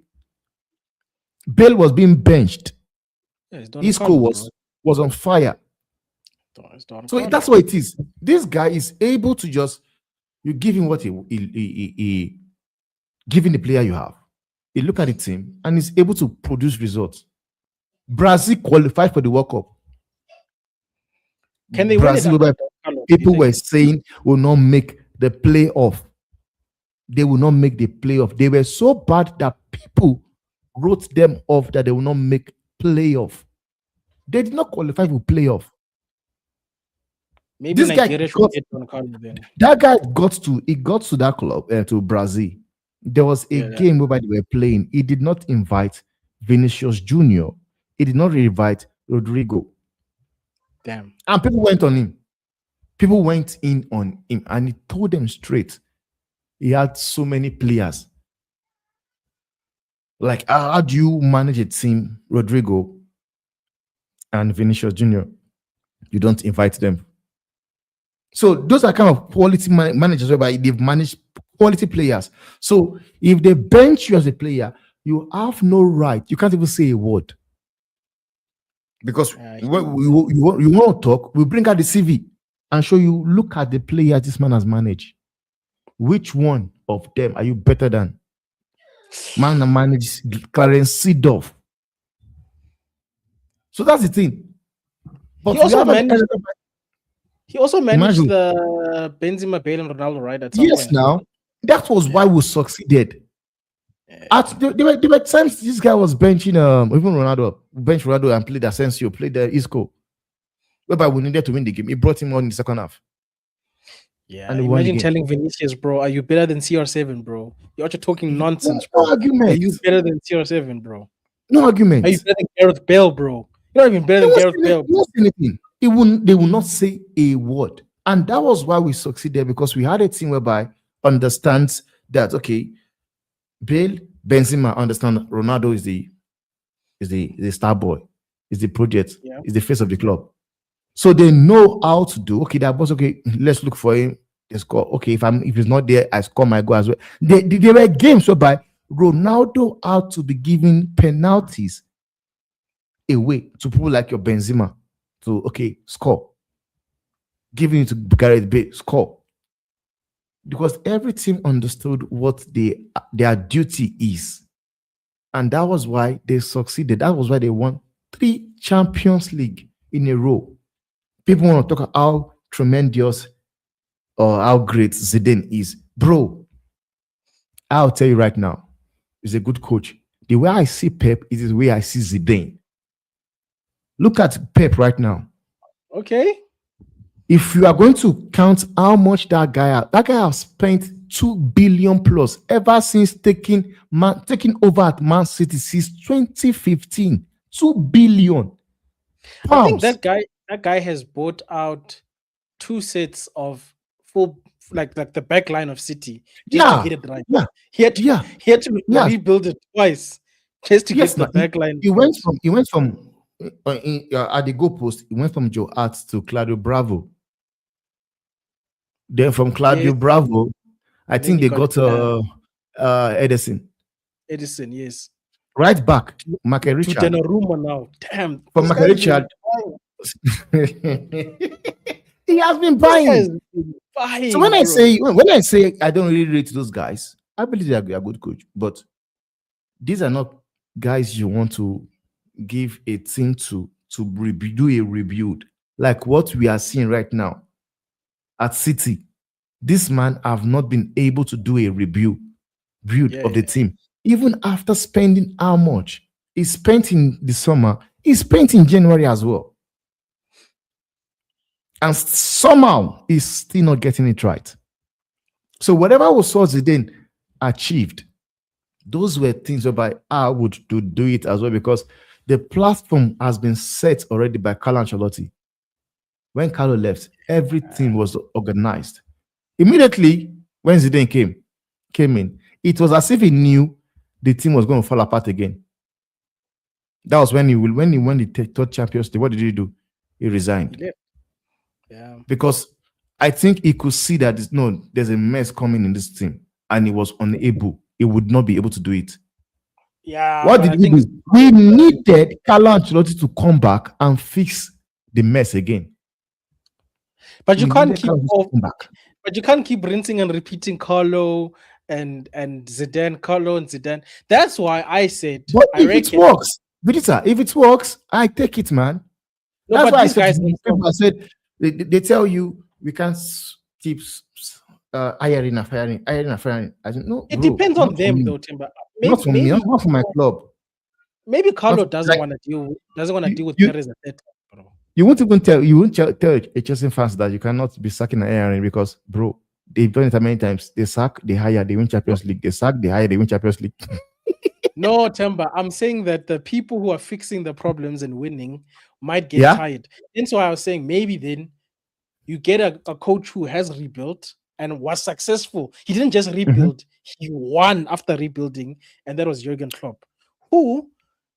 Bale was being benched. Yeah, Isco was on fire. So that's what it is. This guy is able to just, you give him what he giving the player you have. He look at the team and is able to produce results. Brazil qualified for the World Cup. Can they Brazil, win it? People were saying will not make the playoff. They will not make the playoff. They were so bad that people wrote them off that they will not make playoff. They did not qualify for playoff. Maybe this guy got to that club to Brazil. There was a game where they were playing. He did not invite Vinicius Junior. He did not invite Rodrigo. Damn. And people went on him. People went in on him, and he told them straight. He had so many players. Like, how do you manage a team, Rodrigo and Vinicius Junior? You don't invite them. So those are kind of quality managers whereby they've managed quality players. So if they bench you as a player, you have no right. You can't even say a word. Because you want to talk, we bring out the CV and show you, look at the players this man has managed. Which one of them are you better than? Man that manages Clarence Seedorf. So that's the thing. But He also managed Imagine. the Benzema, Bale, and Ronaldo, right? At some Yes, point. now that was why we succeeded. There were times this guy was benching even Ronaldo, bench Ronaldo and played Asensio, played the Isco, whereby we needed to win the game. He brought him on in the second half. Yeah, And he won the imagine game. telling Vinicius, bro, are you better than CR7, bro? You're just talking nonsense, No bro. argument. Are you better than CR7, bro? No argument. Are you better than Gareth Bale, bro? You're not even better than Gareth Bale. He won't say anything. They will not say a word. And that was why we succeeded, because we had a team whereby understands that, okay, Bale, Benzema understand Ronaldo is the star boy, is the project, is the face of the club. So they know how to do. Okay, that was okay. Let's look for him. They score. Okay, if he's not there, I score my goal as well. There were games whereby Ronaldo had to be giving penalties away to people like your Benzema to score, giving it to Gareth Bale, score. Because every team understood what their duty is. And that was why they succeeded. That was why they won 3 Champions League in a row. People want to talk about how tremendous or how great Zidane is. Bro, I'll tell you right now, he's a good coach. The way I see Pep is the way I see Zidane. Look at Pep right now. Okay. If you are going to count how much that guy has spent 2 billion plus ever since taking over at Man City since 2015. 2 billion pounds. I think that guy has bought out 2 sets of full like the back line of City just to get it right. He had to rebuild it twice just to get the back line. He went from at the goalpost, he went from Joe Hart to Claudio Bravo. Then from Claudio Bravo, I think they got Edison. Edison, yes. Right back, Michael Richard. To Donnarumma now. Damn. From Michael Richard. He has been buying. So when I say I don't really rate those guys, I believe they are a good coach. But these are not guys you want to give a team to do a rebuild. Like what we are seeing right now at City. This man have not been able to do a build of the team. Even after spending how much? He spent in the summer. He spent in January as well. And somehow he's still not getting it right. So whatever Zidane achieved, those were things whereby I would do it as well, because the platform has been set already by Carlo Ancelotti. When Carlo left, everything was organized. Immediately when Zidane came in, it was as if he knew the team was going to fall apart again. That was when he won the third Champions League. What did he do? He resigned. Yeah. Because I think he could see that there's a mess coming in this team, and he was unable. He would not be able to do it. Yeah. What did we do? We needed Carlo Ancelotti to come back and fix the mess again. But you can't keep rinsing and repeating Carlo and Zidane, Carlo and Zidane. That's why I said. But if it works, Vegeta, if it works, I take it, man. No, that's why I said they tell you we can't keep hiring. I said, no, it depends on them, though, Timber. Not for me, not for my club. Maybe Carlo doesn't want to deal with Perez at that time, bro. You won't tell a Chelsea fans that you cannot be sacking Aaron, because, bro, they've done it many times. They sack, they hire, they win Champions League. They sack, they hire, they win Champions League. No, Temba, I'm saying that the people who are fixing the problems and winning might get tired. That's why I was saying maybe then you get a coach who has rebuilt and was successful. He didn't just rebuild, he won after rebuilding, and that was Jurgen Klopp, who,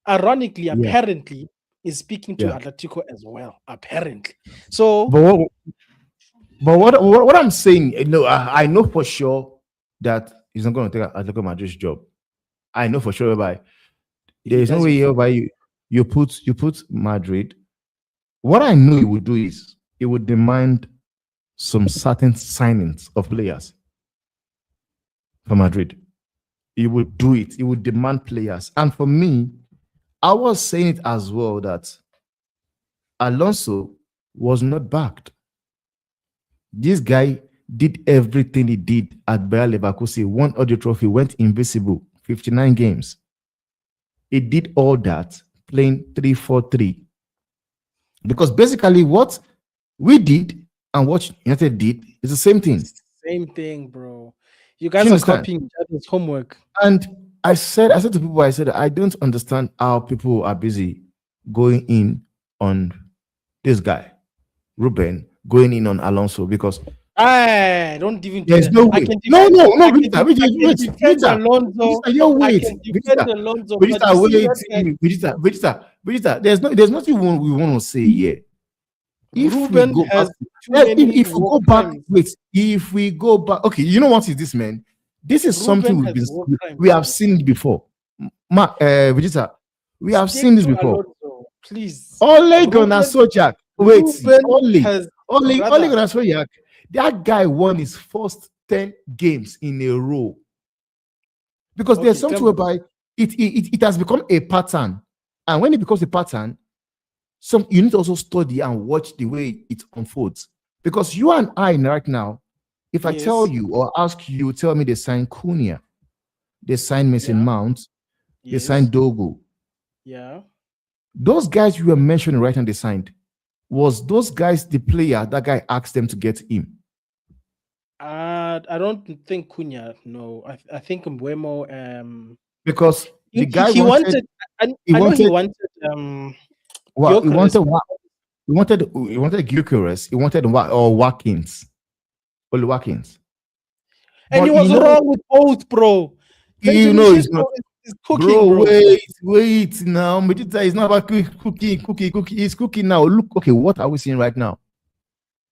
ironically, apparently, is speaking to Atletico as well, apparently. So, but what I'm saying, I know for sure that he's not going to take Atletico Madrid's job. I know for sure whereby there is no way whereby you put Madrid. What I know he would do is he would demand some certain signings of players for Madrid. He would do it. He would demand players. And for me, I was saying it as well that Alonso was not backed. This guy did everything he did at Bayer Leverkusen, won all the trophy, went invisible, 59 games. He did all that playing 3-4-3. Because basically what we did and what United did is the same thing. Same thing, bro. You Do guys you are understand? copying each other's homework. And I said to people, I don't understand how people are busy going in on this guy, Ruben, going in on Alonso, because I don't even do there's that. no I way. can No, defend, no, no, I can, Vegeta, I can defend Alonso. I can defend Alonso, but you see that guy, Vegeta. There's nothing we want to say here. If we Ruben go back, has too if many we go war back, crimes. wait. If we go back, okay, you know what is this, man? This is something Ruben has war crimes. we have seen it before. Vegeta, we have Stick seen this to before. Alonso, please. Ole Gunnar Solskjaer. Wait, Ruben has Ole brother. Gunnar Solskjaer. That guy won his first 10 games in a row. Because there's something whereby it has become a pattern. And when it becomes a pattern, you need to also study and watch the way it unfolds. Because you and I right now, if I tell you or ask you, tell me they signed Cunha, they signed Mason Mount, they signed Dogo. Yeah. Those guys you were mentioning right now they signed, was those guys the player that guy asked them to get him? I don't think Cunha. No, I think Mbeumo. Because the guy he wanted. I know he wanted. Well, he Gyökeres. wanted Gyökeres. He wanted Watkins. Only Watkins. And but he was wrong with both, bro. You know, it's not. Cooking, bro. Wait now. Medita is not about cooking. He's cooking now. Look, okay, what are we seeing right now?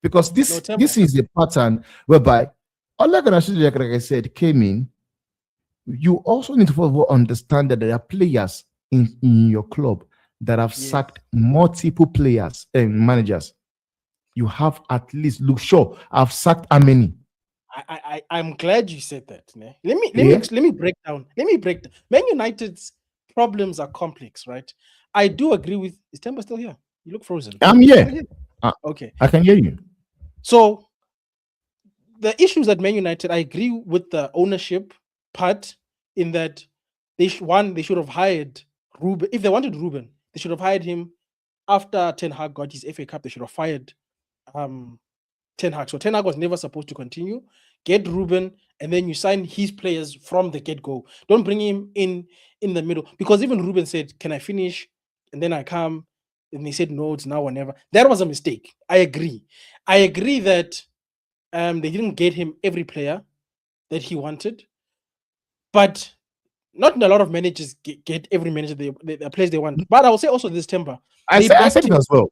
Because this is the pattern whereby all like I said came in. You also need to understand that there are players in your club that have sacked multiple players and managers. You have at least look sure. I've sacked how many? I'm glad you said that. Ne? Let me break down. Man United's problems are complex, right? I do agree with. Is Temba still here? You look frozen. I'm here. Okay, I can hear you. So the issues at Man United, I agree with the ownership part in that they should have hired Ruben. If they wanted Ruben, they should have hired him after Ten Hag got his FA Cup. They should have fired Ten Hag. So Ten Hag was never supposed to continue. Get Ruben, and then you sign his players from the get-go. Don't bring him in the middle, because even Ruben said, "Can I finish?" And then I come, and they said, "No, it's now or never." That was a mistake. I agree that they didn't get him every player that he wanted, but not a lot of managers get every manager the players they want. But I will say also this Temper. I said it as well.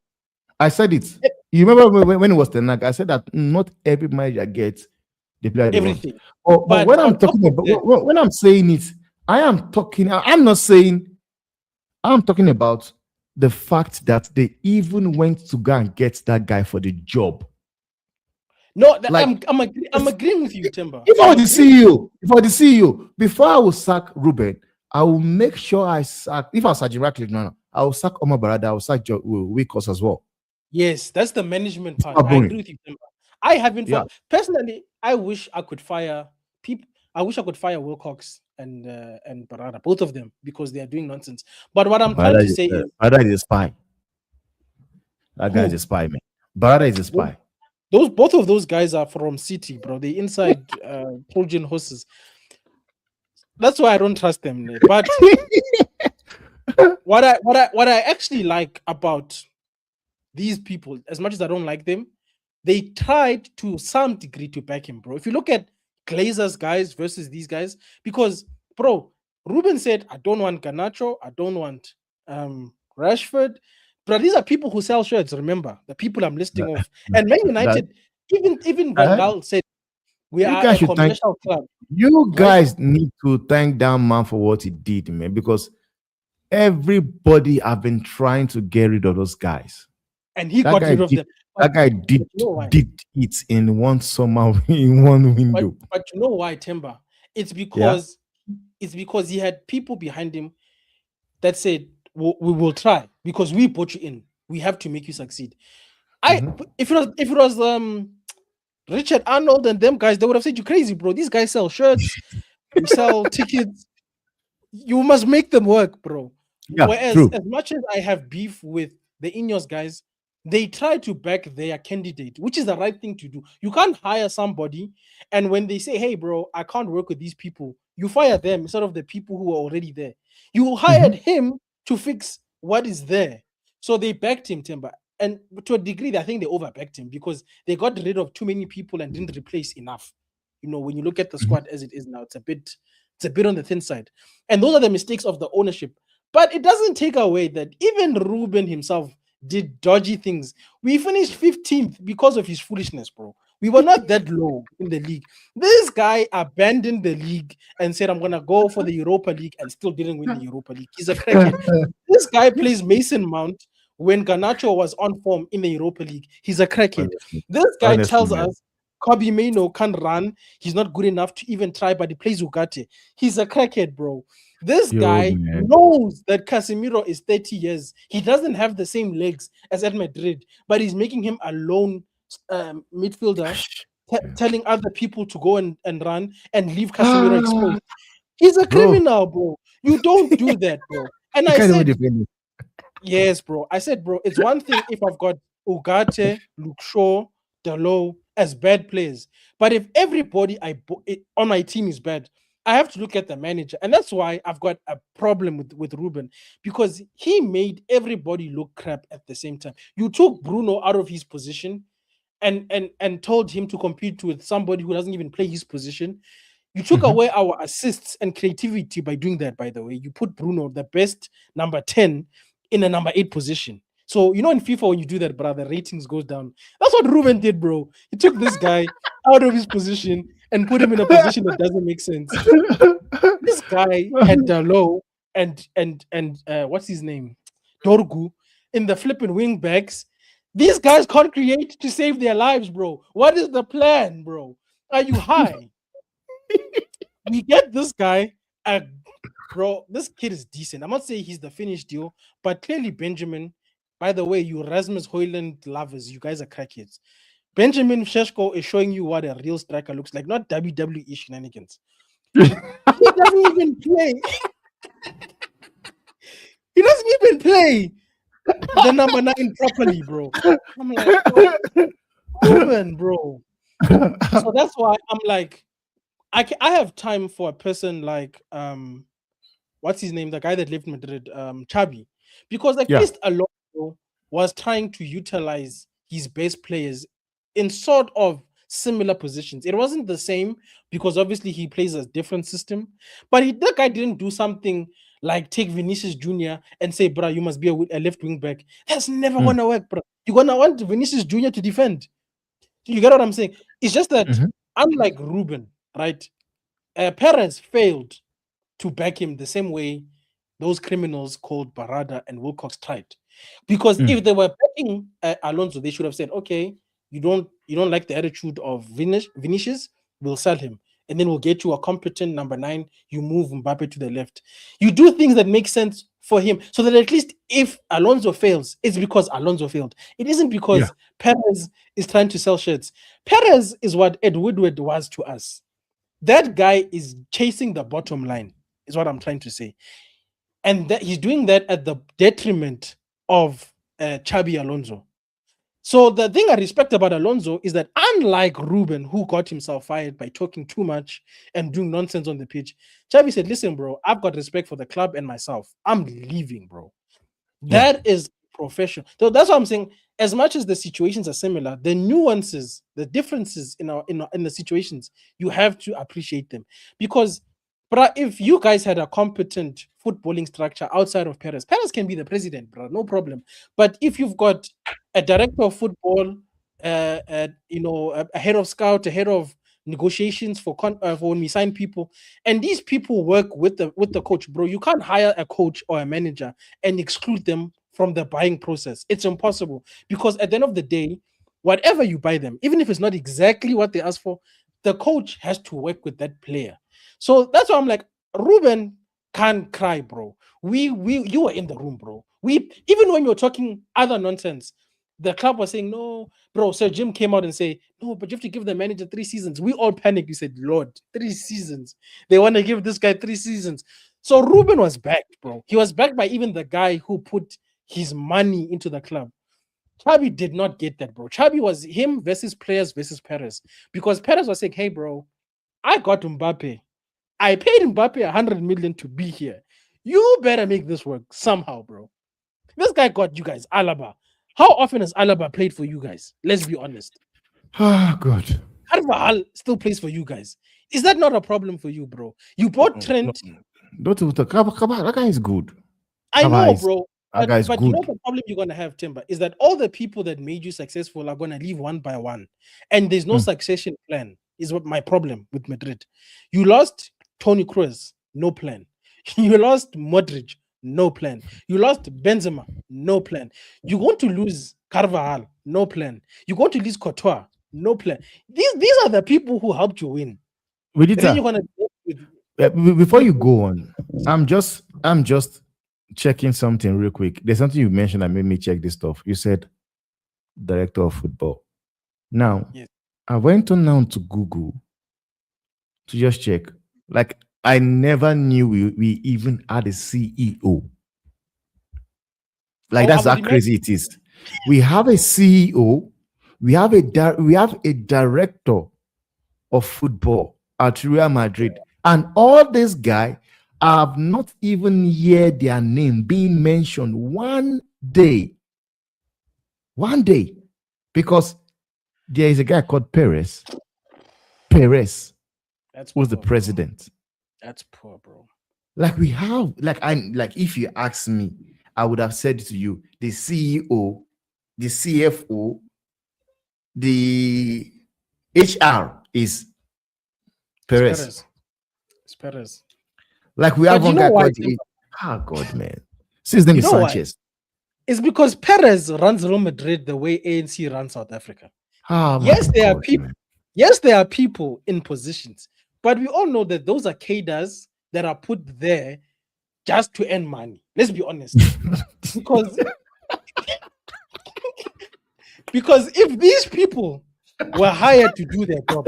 I said it. You remember when it was Ten Hag? I said that not every manager gets the player everything. But when I'm talking about when I'm saying it, I'm talking about the fact that they even went to go and get that guy for the job. No, I'm agreeing with you, Timber. If I were the CEO, before I will sack Ruben, I will make sure I sack. If I was Sergeant Ratcliffe, I will sack Omar Barada. I will sack Wikos as well. Yes, that's the management part. I agree with you, Timber. I haven't personally. I wish I could fire people. I wish I could fire Wilcox and Barada, both of them, because they are doing nonsense. But what I'm trying to say is, Barada is a spy. That guy is a spy, man. Barada is a spy. Both of those guys are from City, bro. They inside Trojan horses. That's why I don't trust them. But what I actually like about these people, as much as I don't like them, they tried to some degree to back him, bro. If you look at Glazer's guys versus these guys, because bro, Ruben said, I don't want Garnacho, I don't want Rashford. But these are people who sell shirts, remember, the people I'm listing off. And Man United, even Van Gaal said, we are a commercial club. You guys need to thank that man for what he did, man, because everybody have been trying to get rid of those guys. And he got rid of them. That guy did it in one summer, in one window. But you know why, Temba? It's because he had people behind him that said, we will try because we put you in. We have to make you succeed. If it was Richard Arnold and them guys, they would have said you crazy, bro. These guys sell shirts, they sell tickets. You must make them work, bro. Yeah, Whereas, true. as much as I have beef with the Ineos guys, they try to back their candidate, which is the right thing to do. You can't hire somebody, and when they say, "Hey, bro, I can't work with these people," you fire them instead of the people who are already there. You hired him to fix what is there, so they backed him, Timber, and to a degree, I think they overbacked him because they got rid of too many people and didn't replace enough. When you look at the squad as it is now, it's a bit on the thin side. And those are the mistakes of the ownership. But it doesn't take away that even Ruben himself did dodgy things. We finished 15th because of his foolishness, bro. We were not that low in the league. This guy abandoned the league and said, I'm going to go for the Europa League, and still didn't win the Europa League. He's a crackhead. This guy plays Mason Mount when Garnacho was on form in the Europa League. He's a crackhead. This guy tells man. us Kobe Maino can't run. He's not good enough to even try, but he plays Ugarte. He's a crackhead, bro. This guy knows that Casemiro is 30 years. He doesn't have the same legs as at Madrid, but he's making him a lone midfielder, telling other people to go and run and leave Casemiro exposed. He's a criminal, bro. You don't do that, bro. And I said, yes, bro. I said, bro, it's one thing if I've got Ugarte, Luke Shaw, Dalot as bad players, but if everybody on my team is bad, I have to look at the manager, and that's why I've got a problem with Ruben, because he made everybody look crap at the same time. You took Bruno out of his position and told him to compete with somebody who doesn't even play his position. You took away our assists and creativity by doing that, by the way. You put Bruno, the best number 10, in a number 8 position. So, in FIFA, when you do that, brother, ratings goes down. That's what Ruben did, bro. He took this guy out of his position and put him in a position that doesn't make sense. This guy had Dalot and what's his name? Dorgu in the flipping wing backs. These guys can't create to save their lives, bro. What is the plan, bro? Are you high? We get this guy, bro. This kid is decent. I'm not saying he's the finished deal, but clearly Benjamin. By the way, you Rasmus Højlund lovers, you guys are crackheads. Benjamin Šeško is showing you what a real striker looks like, not WWE shenanigans. He doesn't even play. He doesn't even play the number 9 properly, bro. I'm like, Ruben, bro. So that's why I'm like, I have time for a person like what's his name? The guy that lived in Madrid, Xavi, because at least Alonso was trying to utilize his best players in sort of similar positions. It wasn't the same because obviously he plays a different system, but that guy didn't do something like take Vinicius Jr. and say, bro, you must be a left wing back. That's never gonna work, bro. You're gonna want Vinicius Jr. to defend. You get what I'm saying? It's just that unlike Ruben, right? Perez failed to back him the same way those criminals called Barada and Wilcox tried. Because if they were backing Alonso, they should have said, okay, you don't like the attitude of Vinicius, we'll sell him. And then we'll get you a competent number 9. You move Mbappe to the left. You do things that make sense for him so that at least if Alonso fails, it's because Alonso failed. It isn't because Perez is trying to sell shirts. Perez is what Ed Woodward was to us. That guy is chasing the bottom line, is what I'm trying to say. And that he's doing that at the detriment of Xabi Alonso. So the thing I respect about Alonso is that unlike Ruben, who got himself fired by talking too much and doing nonsense on the pitch, Xavi said, listen, bro, I've got respect for the club and myself. I'm leaving, bro. That is professional. So that's what I'm saying. As much as the situations are similar, the nuances, the differences in the situations, you have to appreciate them. Because but if you guys had a competent footballing structure outside of Perez can be the president, bro, no problem. But if you've got a director of football, a head of scout, a head of negotiations for when we sign people, and these people work with the coach, bro, you can't hire a coach or a manager and exclude them from the buying process. It's impossible, because at the end of the day, whatever you buy them, even if it's not exactly what they ask for, the coach has to work with that player. So that's why I'm like, Ruben can't cry, bro. You were in the room, bro. Even when you're talking other nonsense, The club was saying, no, bro. Sir Jim came out and say, no, but you have to give the manager 3 seasons. We all panicked. We said, Lord, 3 seasons. They want to give this guy 3 seasons. So Ruben was backed, bro. He was backed by even the guy who put his money into the club. Chabi did not get that, bro. Chabi was him versus players versus Perez. Because Perez was saying, hey, bro, I got Mbappe. I paid Mbappe 100 million to be here. You better make this work somehow, bro. This guy got you guys Alaba. How often has Alaba played for you guys? Let's be honest. Oh God. Carvajal still plays for you guys. Is that not a problem for you, bro? You bought Trent. Don't talk. That guy is good. I know, bro. That guy is But good. you know the problem you're gonna have, Timber, is that all the people that made you successful are gonna leave one by one, and there's no succession plan. Is what my problem with Madrid. You lost Tony Kroos, no plan. You lost Modric, no plan. You lost Benzema, no plan. You're going to lose Carvajal, no plan. You're going to lose Courtois, no plan. These are the people who helped you win. Then you're gonna before you go on, I'm just checking something real quick. There's something you mentioned that made me check this stuff. You said director of football. Now, yes. I went on now to Google to just check. Like, I never knew we even had a CEO. Like, that's how crazy it is. We have a CEO. We have a director of football at Real Madrid. And all this guy, I have not even heard their name being mentioned one day. One day. Because there is a guy called Perez. Perez was the president. That's poor, bro. Like we have, if you ask me, I would have said to you, the CEO, the CFO, the HR is Perez. It's Perez. Like we have one guy called God, man. His name is Sanchez. It's because Perez runs Real Madrid the way ANC runs South Africa. Yes, there are people. Man. Yes, there are people in positions, but we all know that those are cadres that are put there just to earn money. Let's be honest, because if these people were hired to do their job,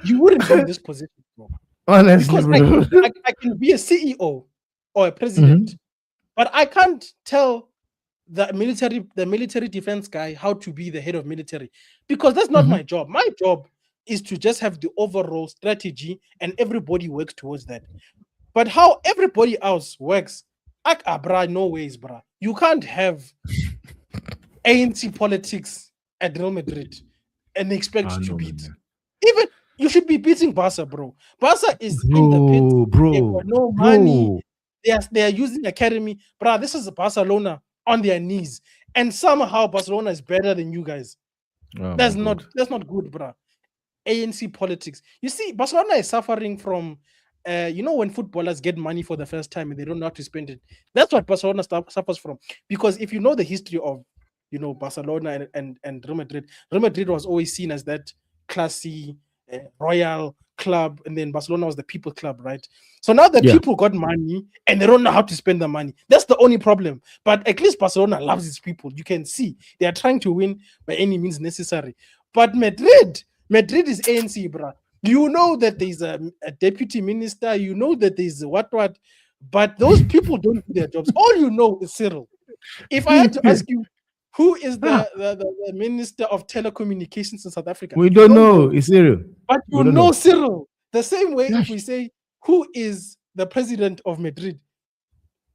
you wouldn't be in this position, bro. Honestly, because I can be a CEO or a president, but I can't tell the military defense guy how to be the head of military, because that's not my job. My job is to just have the overall strategy and everybody works towards that. But how everybody else works, no ways, bro. You can't have ANC politics at Real Madrid and expect to beat. Man. Even you should be beating Barca, bro. Barca is in the pit, bro. They've got no money. They are using academy, bro. This is Barcelona on their knees, and somehow Barcelona is better than you guys. That's not good, bro. ANC politics. You see, Barcelona is suffering from, when footballers get money for the first time and they don't know how to spend it. That's what Barcelona suffers from. Because if you know the history of, Barcelona and Real Madrid was always seen as that classy, royal club, and then Barcelona was the people club, right? So now the people got money and they don't know how to spend the money. That's the only problem. But at least Barcelona loves its people. You can see they are trying to win by any means necessary. But Madrid is ANC, bro. You know that there's a deputy minister. You know that there's what. But those people don't do their jobs. All you know is Cyril. If I had to ask you, who is the Minister of Telecommunications in South Africa? We don't know. It's Cyril. But you know Cyril. The same way if we say, who is the president of Madrid?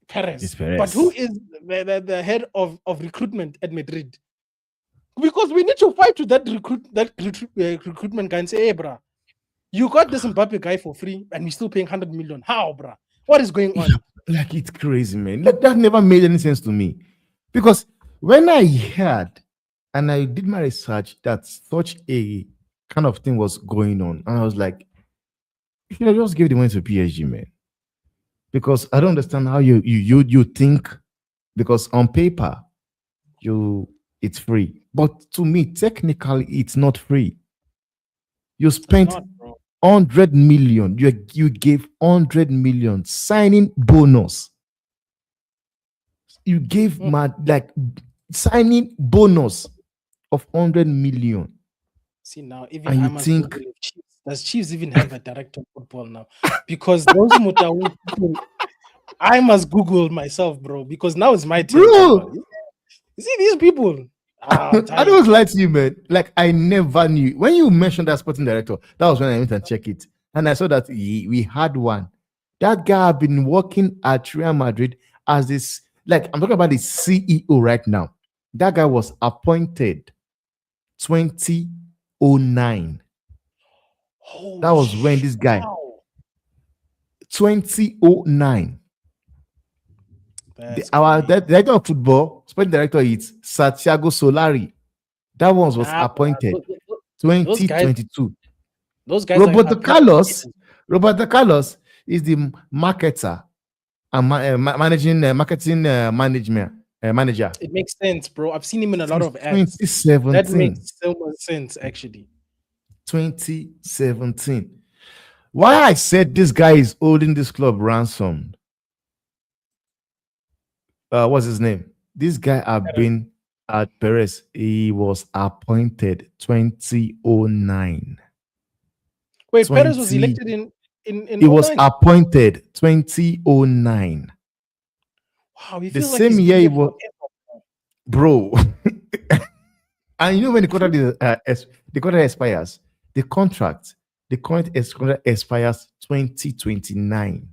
Perez. But who is the head of recruitment at Madrid? Because we need to fight to that recruitment guy and say, hey, bruh, you got this Mbappe guy for free and we're still paying 100 million. How, bruh? What is going on? Like, it's crazy, man. Like, that never made any sense to me. Because when I heard and I did my research that such a kind of thing was going on, and I was like, you should have just give the money to PSG, man. Because I don't understand how you think, because on paper, it's free. But to me, technically, it's not free. You spent 100 million. You gave 100 million signing bonus. You gave signing bonus. of 100 million. See now, even And I you must think Google if Chiefs. Does Chiefs even have a director of football now? Because those Motaung people, I must Google myself, bro. Because now it's my turn, Timber. bro, You see these people? I'm I tired. don't lie to you, man. Like I never knew when you mentioned that sporting director. That was when I went and checked it, and I saw that we had one. That guy had been working at Real Madrid as this. Like I'm talking about the CEO right now. That guy was appointed 2009. Oh, That was when this guy wow. 2009. That's Our crazy. director of football, sporting director is Santiago Solari. That one was Nah, appointed those guys, 2022. those guys Roberto are Carlos, Roberto Carlos is the marketer and managing marketing manager It makes sense, bro. I've seen him in a lot since of ads. That 2017. makes so much sense, actually. 2017. Why I said this guy is holding this club ransom? What's his name? This guy have been at Perez. He was appointed 2009. Wait, Perez was elected in He was 09. appointed 2009. Wow, he The feels like same he's year been he there was, forever. bro. And you know when the contract expires, the contract, the current contract expires 2029.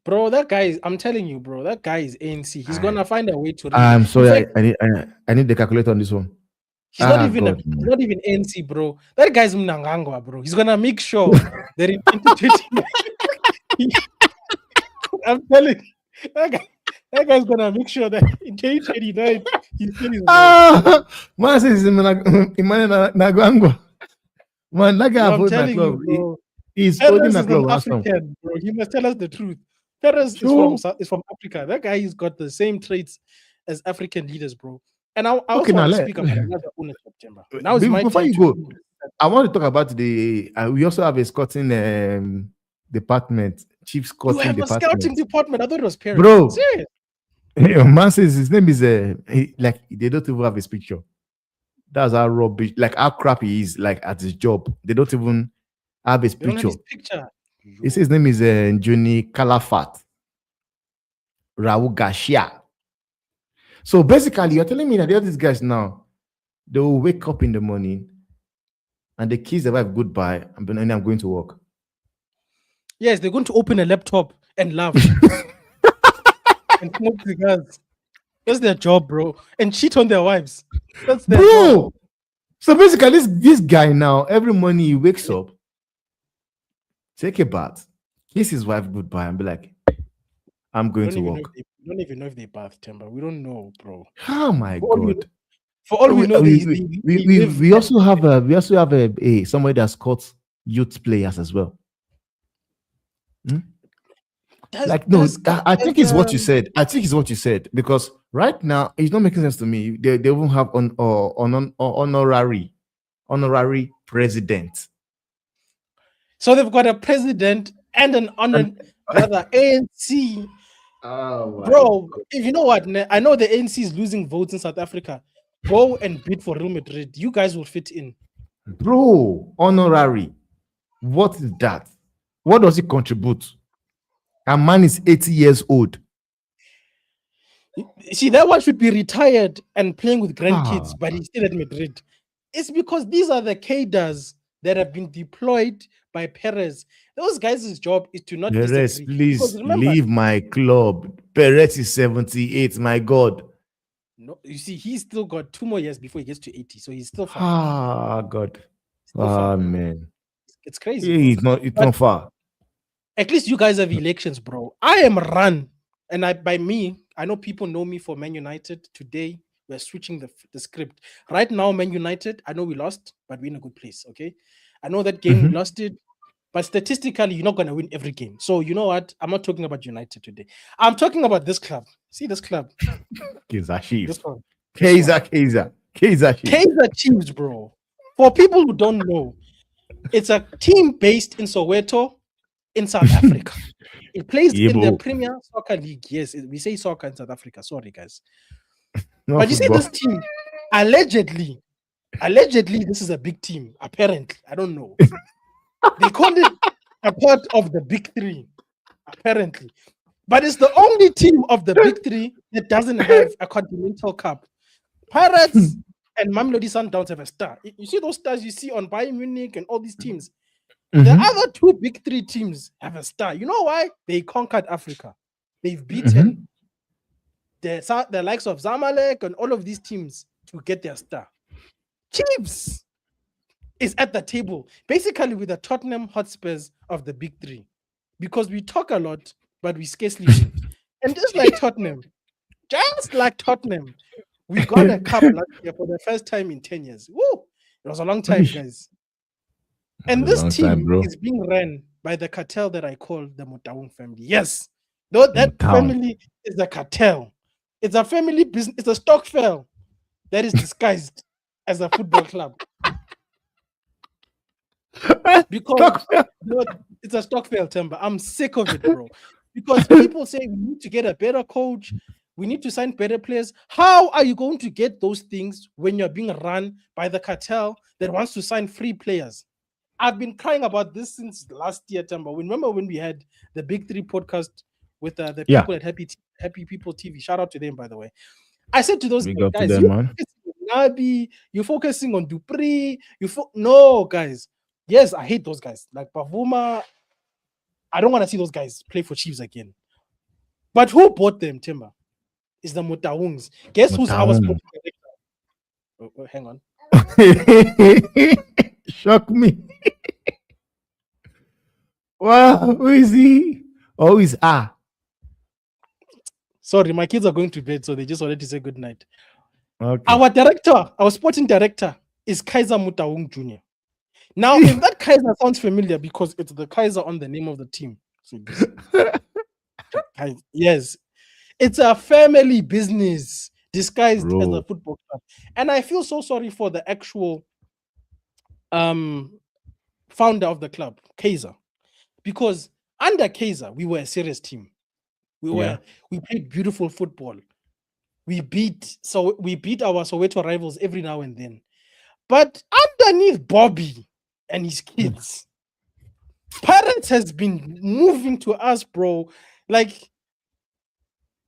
Bro, that guy is, I'm telling you, bro, that guy is ANC. He's gonna find a way to I'm In sorry, fact, I need the calculator on this one. he's God, he's not even ANC, bro. That guy's Mnangagwa, bro. He's gonna make sure that in 2029. I'm telling you, that guy's gonna make sure that in 2029 he's still his man says Imane Nagwangwa. Man, that guy no, I'm avoid my telling club. you, bro. He's Perez holding is my an club ransom. African, bro. He must tell us the truth. Perez True. is from Africa. That guy has got the same traits as African leaders, bro. And I Okay, also now want to let- speak about another ownership chamber. Now it's my Before turn you to go, I want to talk about the. We also have a scouting department, chief You scouting have a department. scouting department. I thought it was Perez. Bro. Serious. Man says his name is like they don't even have his picture. That's how rubbish, like how crap he is, like at his job. They don't even have his They don't have picture. his picture. He says his name is Juni Kalafat Raul Garcia. So basically, you're telling me that all these guys now they will wake up in the morning and the kids arrive goodbye, and then I'm going to work. Yes, they're going to open a laptop and laugh and smoke cigars. That's their job, bro. And cheat on their wives. That's their job. Bro, so basically, this guy now every morning he wakes up, take a bath, kiss his wife goodbye, and be like, "I'm going to work." We don't even know if they bath timber. We don't know, bro. Oh my For all we god! For all we know, they live We also have a somebody that's caught youth players as well. I think it's what you said. I think it's what you said because right now it's not making sense to me. They won't have honorary president. So they've got a president and an honored brother ANC. Oh, bro, if you know what, I know the ANC is losing votes in South Africa. Go and bid for Real Madrid. You guys will fit in. Bro, honorary. What is that? What does it contribute? A man is 80 years old. See, that one should be retired and playing with grandkids, but he's still at Madrid. It's because these are the cadres that have been deployed by Perez. Those guys' job is to not Perez, disagree. please leave my club. Perez is 78. My God. No, you see, he's still got 2 more years before he gets to 80, so he's still far. Ah, God. Man. It's crazy. It's not far. At least you guys have elections, bro. I am run. And I know people know me for Man United. Today, we're switching the script. Right now, Man United, I know we lost, but we're in a good place, okay? I know that game we lost it, but statistically, you're not going to win every game. So you know what? I'm not talking about United today. I'm talking about this club. See this club? Kaizer Chiefs. This one. Kaizer Chiefs. Kaizer Chiefs, bro. For people who don't know, it's a team based in Soweto, in South Africa. It plays in the Premier Soccer League. Yes, we say soccer in South Africa. Sorry, guys. But you see this team, Allegedly, this is a big team. Apparently, I don't know. They call it a part of the big three. Apparently, but it's the only team of the big three that doesn't have a continental cup. Pirates and Mamelodi Sundowns have a star. You see those stars you see on Bayern Munich and all these teams. The other two big three teams have a star. You know why? They conquered Africa. They've beaten the likes of Zamalek and all of these teams to get their star. Chiefs is at the table, basically with the Tottenham Hotspurs of the big three, because we talk a lot, but we scarcely win. And just like Tottenham, we got a cup last year for the first time in 10 years. Woo! It was a long time, guys. And this team is being run by the cartel that I call the Motaung family. Yes, though that family is a cartel. It's a family business. It's a stockfell that is disguised as a football club. Because it's a stockfell, Timber. I'm sick of it, bro. Because people say we need to get a better coach. We need to sign better players. How are you going to get those things when you're being run by the cartel that wants to sign free players? I've been crying about this since last year, Timber. Remember when we had the Big Three podcast with the people at Happy People TV? Shout out to them, by the way. I said to those guys, you're focusing on Dupree. No, guys. Yes, I hate those guys. Like Bavuma, I don't want to see those guys play for Chiefs again. But who bought them, Timber? Is the Motaungs. Guess who's our sporting director? Oh, hang on. Shock me. Wow, who is he? Oh, he's Sorry, my kids are going to bed, so they just wanted to say good night. Okay. Our sporting director is Kaizer Motaung Jr. Now, if that Kaizer sounds familiar because it's the Kaizer on the name of the team. So yes, it's a family business disguised as a football club. And I feel so sorry for the actual founder of the club, Kaizer. Because under Kaizer, we were a serious team. We played beautiful football. We beat our Soweto rivals every now and then. But underneath Bobby and his kids, Pirates has been moving to us, bro. Like,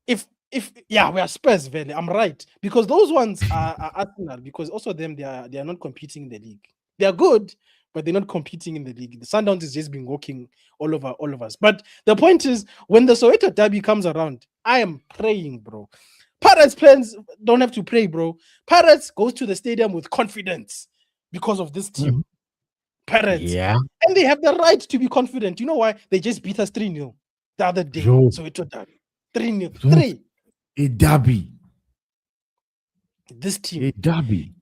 we are Spurs, Vele. I'm right. Because those ones are Arsenal, because also them, they are not competing in the league. They are good, but they're not competing in the league. The Sundowns has just been walking all of us. But the point is, when the Soweto derby comes around, I am praying, bro. Pirates plans don't have to pray, bro. Pirates goes to the stadium with confidence because of this team. Pirates. Yeah. And they have the right to be confident. You know why? They just beat us 3-0 the other day. Soweto derby. 3-0. 3. A derby. This team. A derby.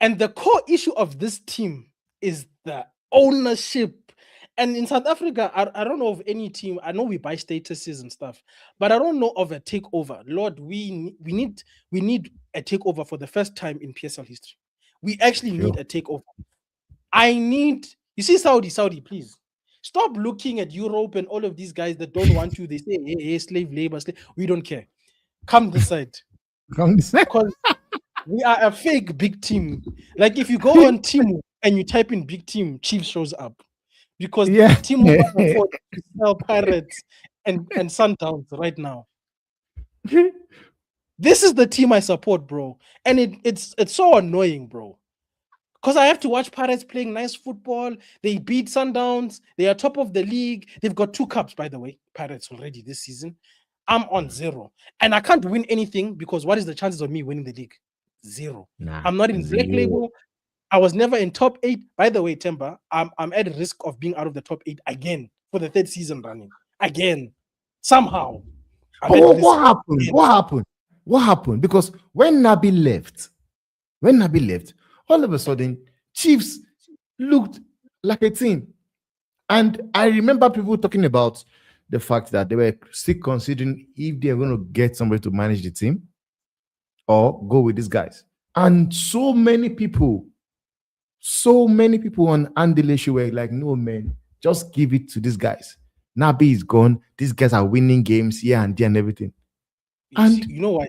And the core issue of this team is the ownership. And in South Africa, I don't know of any team. I know we buy statuses and stuff, but I don't know of a takeover. Lord, we need a takeover for the first time in PSL history. We actually need a takeover. You see, Saudi, please. Stop looking at Europe and all of these guys that don't want you. They say, hey, slave labor, we don't care. Come this side. Because we are a fake big team. Like if you go on Team and you type in big team, Chiefs shows up. Because the team will afford to sell Pirates and Sundowns right now. This is the team I support, bro. And it's so annoying, bro. Because I have to watch Pirates playing nice football. They beat Sundowns. They are top of the league. They've got 2 cups, by the way, Pirates already this season. I'm on 0. And I can't win anything because what is the chances of me winning the league? 0. I'm not in black label. I was never in top 8. By the way, Temba, I'm at risk of being out of the top 8 again for the 3rd season running. Again. Somehow. What happened? What happened? Because when Nabi left, all of a sudden, Chiefs looked like a team. And I remember people talking about the fact that they were still considering if they were going to get somebody to manage the team or go with these guys. And so many people on Andile were like, no, man, just give it to these guys. Nabi is gone. These guys are winning games here and there and everything. You know why,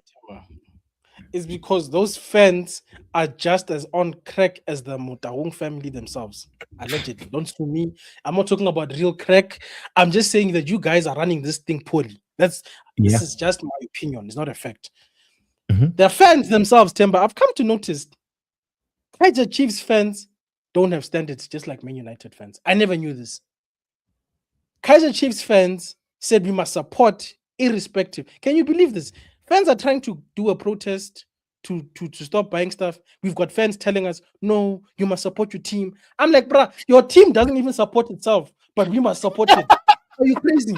is because those fans are just as on crack as the Motaung family themselves. Allegedly. Don't sue me. I'm not talking about real crack. I'm just saying that you guys are running this thing poorly. This Yeah. is just my opinion. It's not a fact. Mhm. The fans themselves, Temba, I've come to notice Kaizer Chiefs fans don't have standards just like Man United fans. I never knew this. Kaizer Chiefs fans said we must support irrespective. Can you believe this? Fans are trying to do a protest to stop buying stuff. We've got fans telling us, no, you must support your team. I'm like, bruh, your team doesn't even support itself, but we must support it. Are you crazy?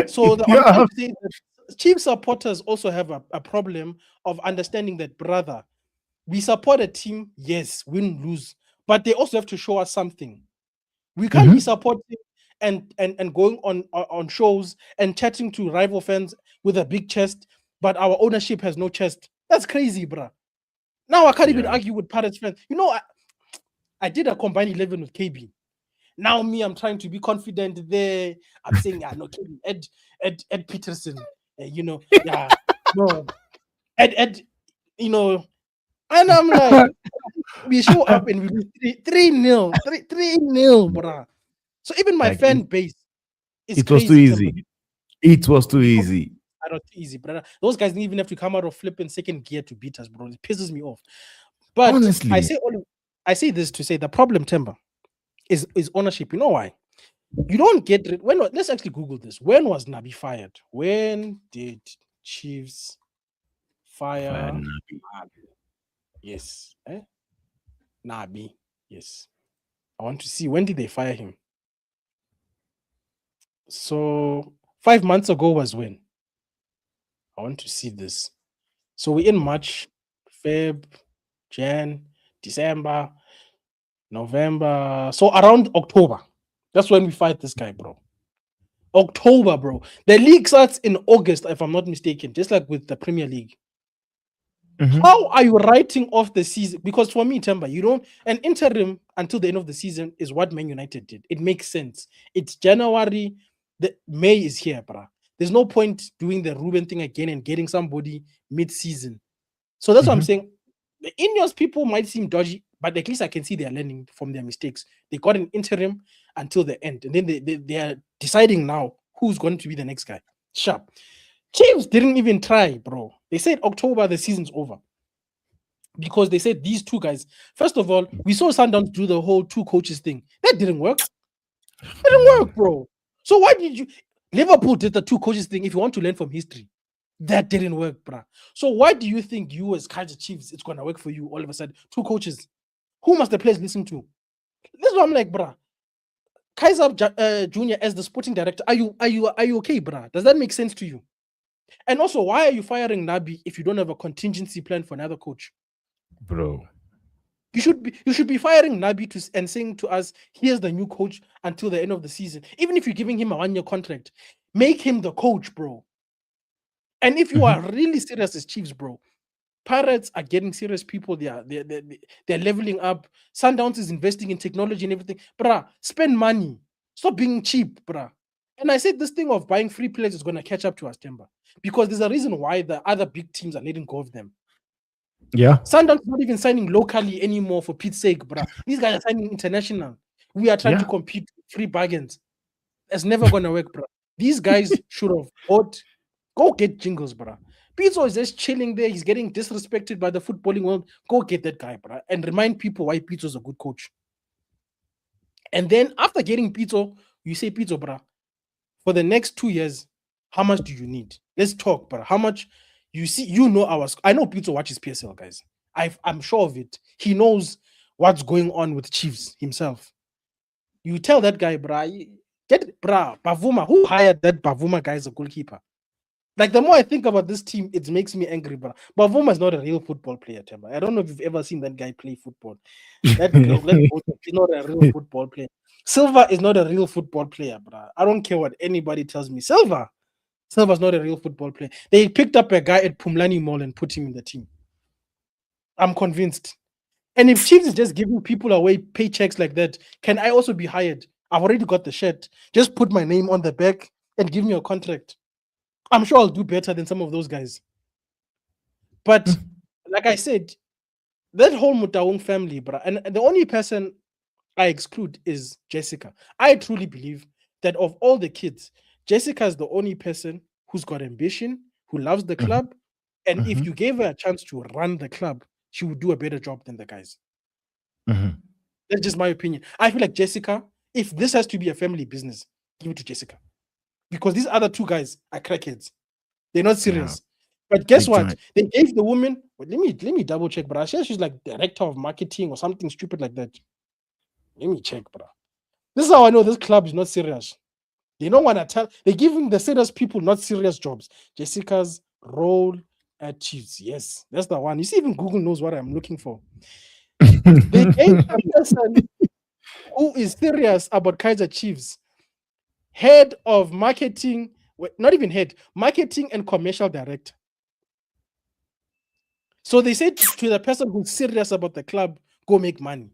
So I'm trying to say that Chiefs supporters also have a problem of understanding that, brother, we support a team, yes, win, lose, but they also have to show us something. We can't be supporting and going on shows and chatting to rival fans with a big chest, but our ownership has no chest. That's crazy, bruh. Now I can't even argue with Pirates fans. You know, I did a combined 11 with KB. Now I'm trying to be confident there. I'm saying, yeah, no, KB, Ed Peterson, you know, yeah, no, Ed, you know, and I'm like, we show up and we lose 3-0, 3-0, bruh. So even my Like fan base is it was too crazy. easy. It was too easy. I don't easy, brother. Those guys didn't even have to come out of flipping second gear to beat us, bro. It pisses me off. But Honestly, I say this to say the problem, Timber, is ownership. You know why? You don't get rid. Let's actually Google this. When was Nabi fired? When did Chiefs fire Nabi? Yes. Nabi. Yes. I want to see when did they fire him. So 5 months ago was when? I want to see this. So we're in March, Feb, Jan, December, November. So around October. That's when we fight this guy, bro. October, bro. The league starts in August, if I'm not mistaken, just like with the Premier League. How are you writing off the season? Because for me, Temba, you don't an interim until the end of the season is what Man United did. It makes sense. It's January, May is here, bro. There's no point doing the Ruben thing again and getting somebody mid-season. So that's what I'm saying. The Ineos people might seem dodgy, but at least I can see they're learning from their mistakes. They got an interim until the end, and then they are deciding now who's going to be the next guy. Sharp. Chiefs didn't even try, bro. They said October, the season's over. Because they said these two guys, first of all, we saw Sundowns do the whole two coaches thing. That didn't work. It didn't work, bro. So why did you Liverpool did the two coaches thing if you want to learn from history? That didn't work, bruh. So why do you think you as Kaizer Chiefs it's gonna work for you all of a sudden? Two coaches. Who must the players listen to? This is what I'm like, bruh. Kaizer Jr. as the sporting director, are you okay, bruh? Does that make sense to you? And also, why are you firing Nabi if you don't have a contingency plan for another coach? bro. You should be firing Nabi and saying to us, here's the new coach until the end of the season. Even if you're giving him a 1-year contract, make him the coach, bro. And if you are really serious as Chiefs, bro, Pirates are getting serious people. They're leveling up. Sundowns is investing in technology and everything. Bruh, spend money. Stop being cheap, bruh. And I said this thing of buying free players is going to catch up to us, Timber. Because there's a reason why the other big teams are letting go of them. Yeah. Sundowns not even signing locally anymore for Pete's sake, bruh. These guys are signing international. We are trying to compete with free bargains. That's never going to work, bruh. These guys should have go get Jingles, bruh. Pizzo is just chilling there. He's getting disrespected by the footballing world. Go get that guy, bruh. And remind people why Pizzo's a good coach. And then after getting Pizzo, you say, Pizzo, bruh, for the next 2 years, how much do you need? Let's talk, bruh. How much you see, I know Pizzo watches PSL, guys. I'm sure of it. He knows what's going on with Chiefs himself. You tell that guy, bruh, Bavuma, who hired that Bavuma guy as a goalkeeper? Like, the more I think about this team, it makes me angry, bro. Bavuma is not a real football player, Temba. I don't know if you've ever seen that guy play football. That is not a real football player. Silva is not a real football player, bro. I don't care what anybody tells me. Silva's not a real football player. They picked up a guy at Pumlani Mall and put him in the team. I'm convinced. And if Chiefs is just giving people away paychecks like that, can I also be hired? I've already got the shirt. Just put my name on the back and give me a contract. I'm sure I'll do better than some of those guys. But like I said, that whole Motaung family, bro, and the only person I exclude is Jessica. I truly believe that of all the kids, Jessica is the only person who's got ambition, who loves the club, and if you gave her a chance to run the club, she would do a better job than the guys. That's just my opinion. I feel like Jessica, if this has to be a family business, give it to Jessica. Because these other two guys are crackheads. They're not serious. But guess Big what? time. They gave the woman. Let me double check, but I said she's like director of marketing or something stupid like that. Let me check, bro. This is how I know this club is not serious. They don't want to tell. They're giving the serious people not serious jobs. Jessica's role at Chiefs. Yes, that's the one. You see, even Google knows what I'm looking for. They gave a person who is serious about Kaizer Chiefs, head of marketing, not even head, marketing and commercial director. So they said to the person who's serious about the club, go make money.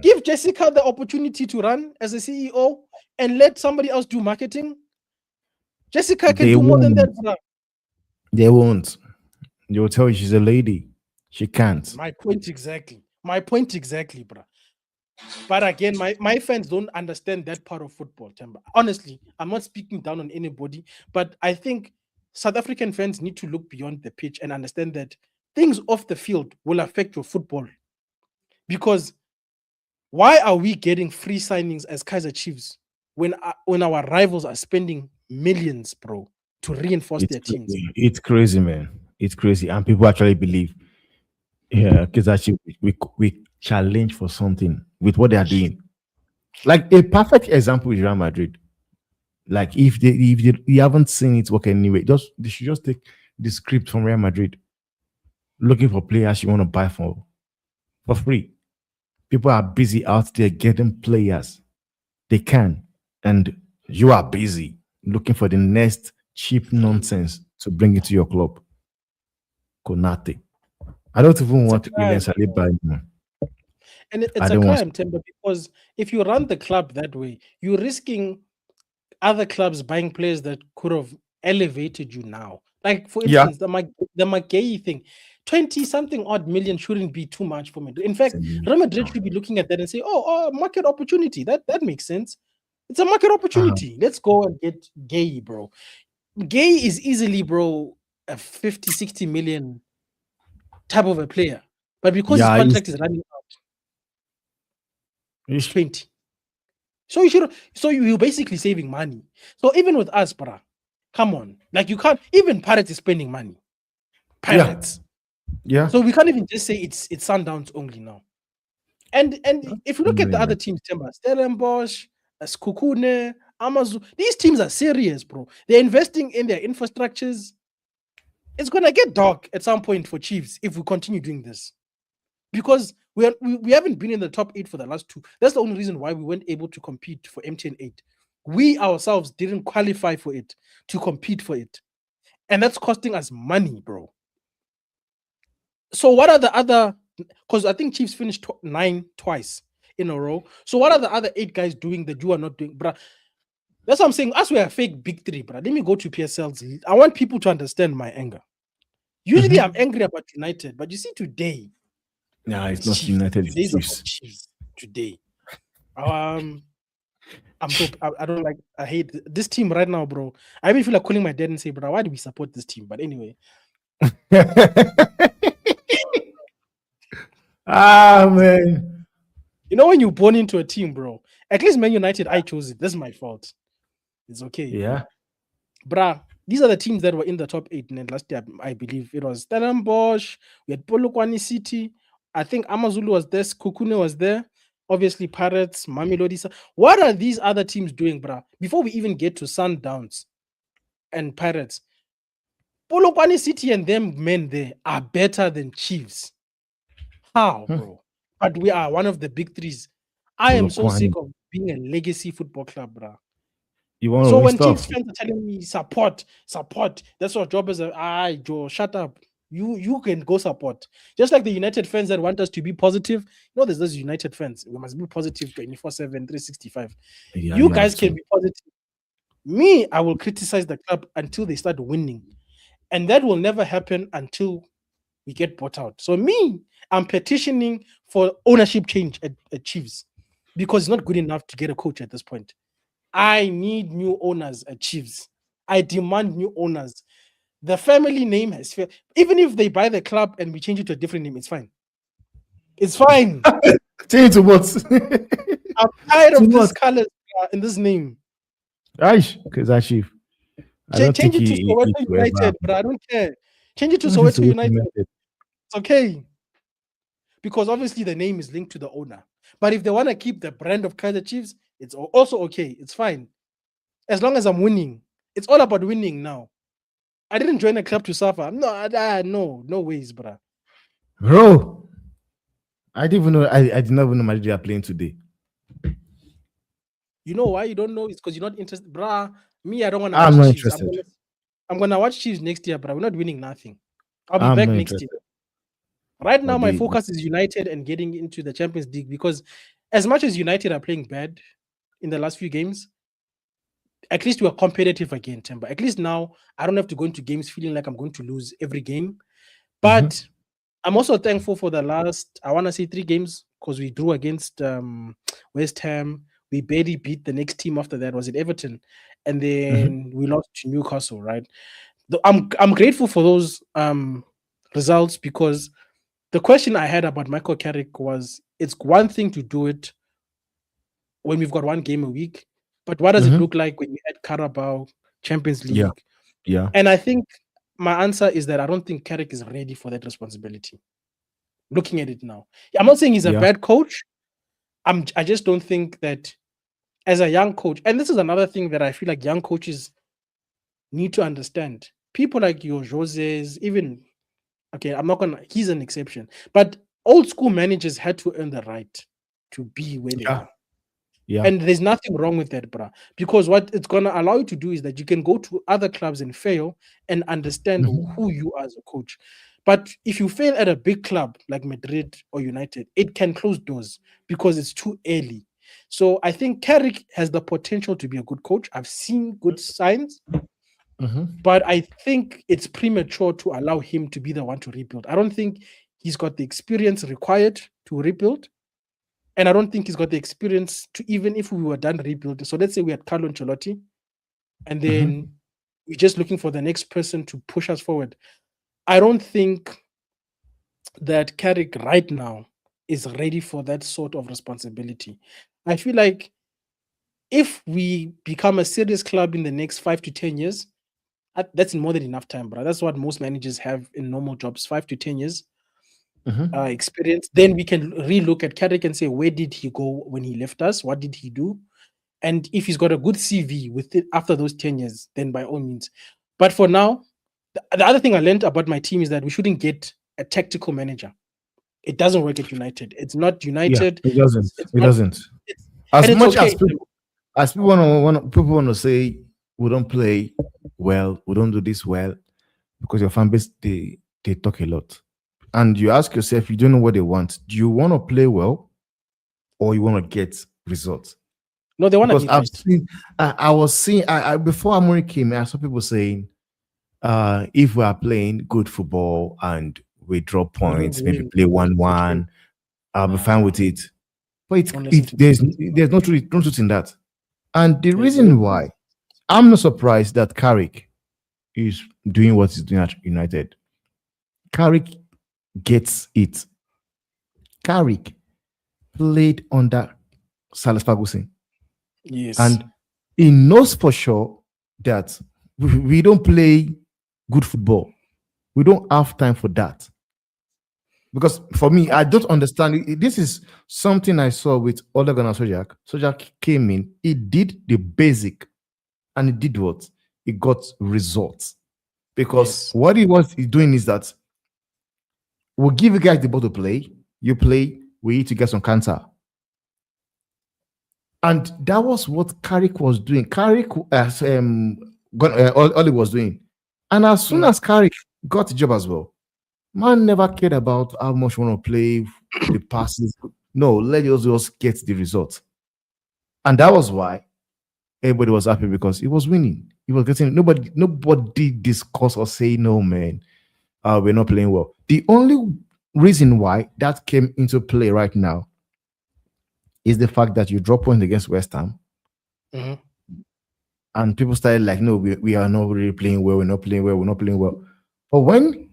Give Jessica the opportunity to run as a CEO and let somebody else do marketing. Jessica can do more than that, bro. They won't. They will tell you she's a lady. She can't. My point exactly. Bro. But again, my fans don't understand that part of football, Temba. Honestly, I'm not speaking down on anybody, but I think South African fans need to look beyond the pitch and understand that things off the field will affect your football. Because why are we getting free signings as Kaizer Chiefs when our rivals are spending millions, bro, to reinforce their teams? It's crazy, man. It's crazy. And people actually believe, because actually we challenge for something with what they are doing. Like a perfect example is Real Madrid. Like if you haven't seen it work anyway, they should just take the script from Real Madrid, looking for players you want to buy for free. People are busy out there getting players they can, and you are busy looking for the next cheap nonsense to bring into your club. Konate. I don't even want William Saliba anymore. And it's a crime, Temba, because if you run the club that way, you're risking other clubs buying players that could have elevated you now. Like, for instance, the McGay thing, 20-something odd million shouldn't be too much for Madrid. In fact, Real Madrid should be looking at that and say, oh, market opportunity. That makes sense. It's a market opportunity. Let's go and get Gay, bro. Gay is easily, bro, a 50, 60 million type of a player. But because his contract is running out, it's 20. So you're basically saving money. So even with us, bro, come on. Like, you can't, even Pirates is spending money. Pirates. Yeah. So we can't even just say it's Sundowns only now. And if you look at the other teams, Temba, Stellenbosch, Skukune, Amazon, these teams are serious, bro. They're investing in their infrastructures. It's gonna get dark at some point for Chiefs if we continue doing this. Because we haven't been in the top 8 for the last 2. That's the only reason why we weren't able to compete for MTN 8. We ourselves didn't qualify for it, to compete for it. And that's costing us money, bro. So what are the other, because I think Chiefs finished 9 twice in a row. So what are the other 8 guys doing that you are not doing, bro? That's what I'm saying. As we are fake big 3, bro. Let me go to PSL's. I want people to understand my anger. Usually I'm angry about United, but you see today. No, it's not United. It's Chiefs today. I'm so I hate this team right now, bro. I even feel like calling my dad and say, bro, why do we support this team? But anyway. Man. You know, when you're born into a team, bro, at least Man United, I chose it. That's my fault. It's okay. Yeah. Bruh, these are the teams that were in the top 8 and last year. I believe it was Stellenbosch, we had Polokwane City. I think Amazulu was there, Kukune was there. Obviously, Pirates, Mamelodi. What are these other teams doing, bruh? Before we even get to Sundowns and Pirates, Polokwane City and them men there are better than Chiefs. How, bro? But we are one of the big 3s. I am so sick of being a legacy football club, bruh. So when Chiefs fans are telling me support, that's what job is. Joe, shut up. You can go support. Just like the United fans that want us to be positive. You know, there's those United fans. We must be positive 24/7, 365. You guys can be positive. Me, I will criticize the club until they start winning. And that will never happen until we get bought out. So me, I'm petitioning for ownership change at Chiefs because it's not good enough to get a coach at this point. I need new owners at Chiefs. I demand new owners. The family name has failed. Even if they buy the club and we change it to a different name, it's fine. It's fine. Change to what? I'm tired To of this what? color in this name. Aish, Kaizer Chiefs. I don't Change think it to it Soweto will ever United, happen. but I don't care. Change it to This is Soweto what United. United. It's okay. Because obviously the name is linked to the owner. But if they want to keep the brand of Kaizer Chiefs, it's also okay. It's fine. As long as I'm winning. It's all about winning now. I didn't join a club to suffer. No ways, bruh. Bro, I didn't even know. I did not even know Madrid are playing today. You know why you don't know? It's because you're not interested. Bruh, me, I don't want to I'm watch not Chiefs. interested. I'm gonna watch Chiefs next year, but we're not winning nothing. I'll be I'm back not next year. interested. Right now, But my focus is United and getting into the Champions League because as much as United are playing bad in the last few games, at least we're competitive again, Timber. At least now I don't have to go into games feeling like I'm going to lose every game. But I'm also thankful for the last, I want to say 3 games because we drew against West Ham. We barely beat the next team after that. Was it Everton? And then we lost to Newcastle, right? I'm grateful for those results because the question I had about Michael Carrick was it's one thing to do it when we've got 1 game a week, but what does it look like when you had Carabao, Champions yeah, League? yeah, And I think my answer is that I don't think Carrick is ready for that responsibility. Looking at it now, I'm not saying he's a yeah. bad coach. I just don't think that as a young coach, and this is another thing that I feel like young coaches need to understand. People like your Jose's, even okay, I'm not gonna. He's an exception, but old school managers had to earn the right to be where they Yeah. are. Yeah. And there's nothing wrong with that, bruh. Because what it's gonna allow you to do is that you can go to other clubs and fail and understand who you are as a coach. But if you fail at a big club like Madrid or United, it can close doors because it's too early. So I think Carrick has the potential to be a good coach. I've seen good signs, but I think it's premature to allow him to be the one to rebuild. I don't think he's got the experience required to rebuild. And I don't think he's got the experience to, even if we were done rebuilding. So let's say we had Carlo Ancelotti, and then we're just looking for the next person to push us forward. I don't think that Carrick right now is ready for that sort of responsibility. I feel like if we become a serious club in the next 5 to 10 years, that's more than enough time, bro. That's what most managers have in normal jobs, 5 to 10 years. Experience, then we can relook at Carrick and say, where did he go when he left us? What did he do? And if he's got a good CV with it after those 10 years, then by all means. But for now, the other thing I learned about my team is that we shouldn't get a tactical manager. It doesn't work at United. It's not Yeah. United. It doesn't. It's It not, doesn't. it's, As and it's much okay. as people want to say we don't play well, we don't do this well, because your fan base they talk a lot, and you ask yourself, you don't know what they want. Do you want to play well, or you want to get results? No, they want to Because be I've right. seen, I was seeing, before Amori came, I saw people saying, if we are playing good football and we drop We don't points, maybe win. play 1-1, I'll be fine with it. But Don't listen to there's no truth in that. And the There's reason why I'm not surprised that Carrick is doing what he's doing at United. Carrick gets it. Carrick played under Salas Ferguson, Yes. and he knows for sure that we don't play good football. We don't have time for that. Because for me, I don't understand. This is something I saw with Ole Gunnar Solskjaer. Solskjaer came in, he did the basic, and he did what? He got results. Because Yes. what he was doing is that we'll give you guys the ball to play, you play, we need to get some counter. And that was what Carrick was doing. Carrick, as Oli was doing. And as soon as Carrick got the job as well, man never cared about how much you want to play, the passes. No, let us just get the result. And that was why everybody was happy because he was winning. He was getting nobody discuss or say no, man. We're not playing well. The only reason why that came into play right now is the fact that you drop points against West Ham, and people started like, no, we are not really playing well. We're not playing well. We're not playing well. But when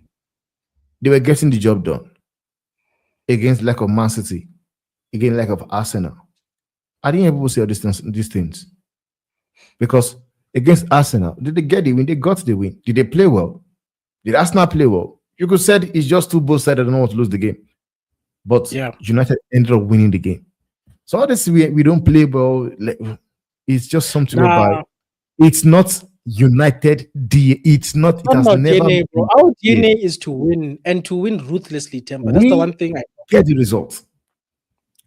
they were getting the job done against lack of Man City, against lack of Arsenal, I didn't hear people say all these things. Because against Arsenal, did they get the win? They got the win. Did they play well? Did Arsenal play well? You could say it's just two both sides that don't want to lose the game. But United ended up winning the game. So all this we don't play well. It's just something about it's not United. It's not. It has never DNA, bro. Our DNA is to win and to win ruthlessly. Temper. That's the one thing I get the results.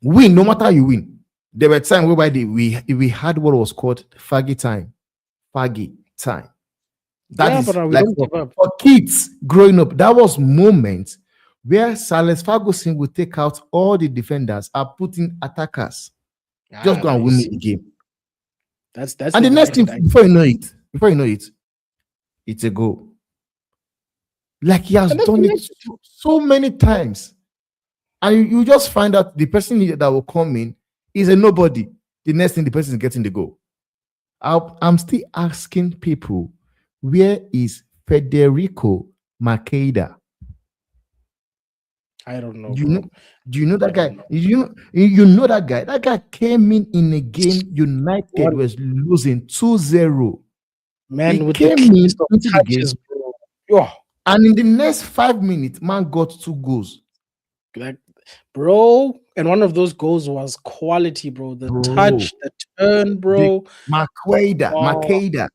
Win no matter how you win. There were times whereby we had what was called faggy time. That is like for kids growing up. That was moments where Alex Ferguson would take out all the defenders and put in attackers. Just go and win the game. That's and the next thing before you know it, it's a goal. Like he has done it so many times, and you just find out the person that will come in is a nobody. The next thing, the person is getting the goal. I'm still asking people, where is Federico Makeda? I don't know. Do you know that guy? You know that guy? That guy came in a game United was losing 2-0. Man, he with came in into the game, bro. And in the next 5 minutes, man got 2 goals. Like, bro, and one of those goals was quality, bro. The touch, the turn, bro. Makeda.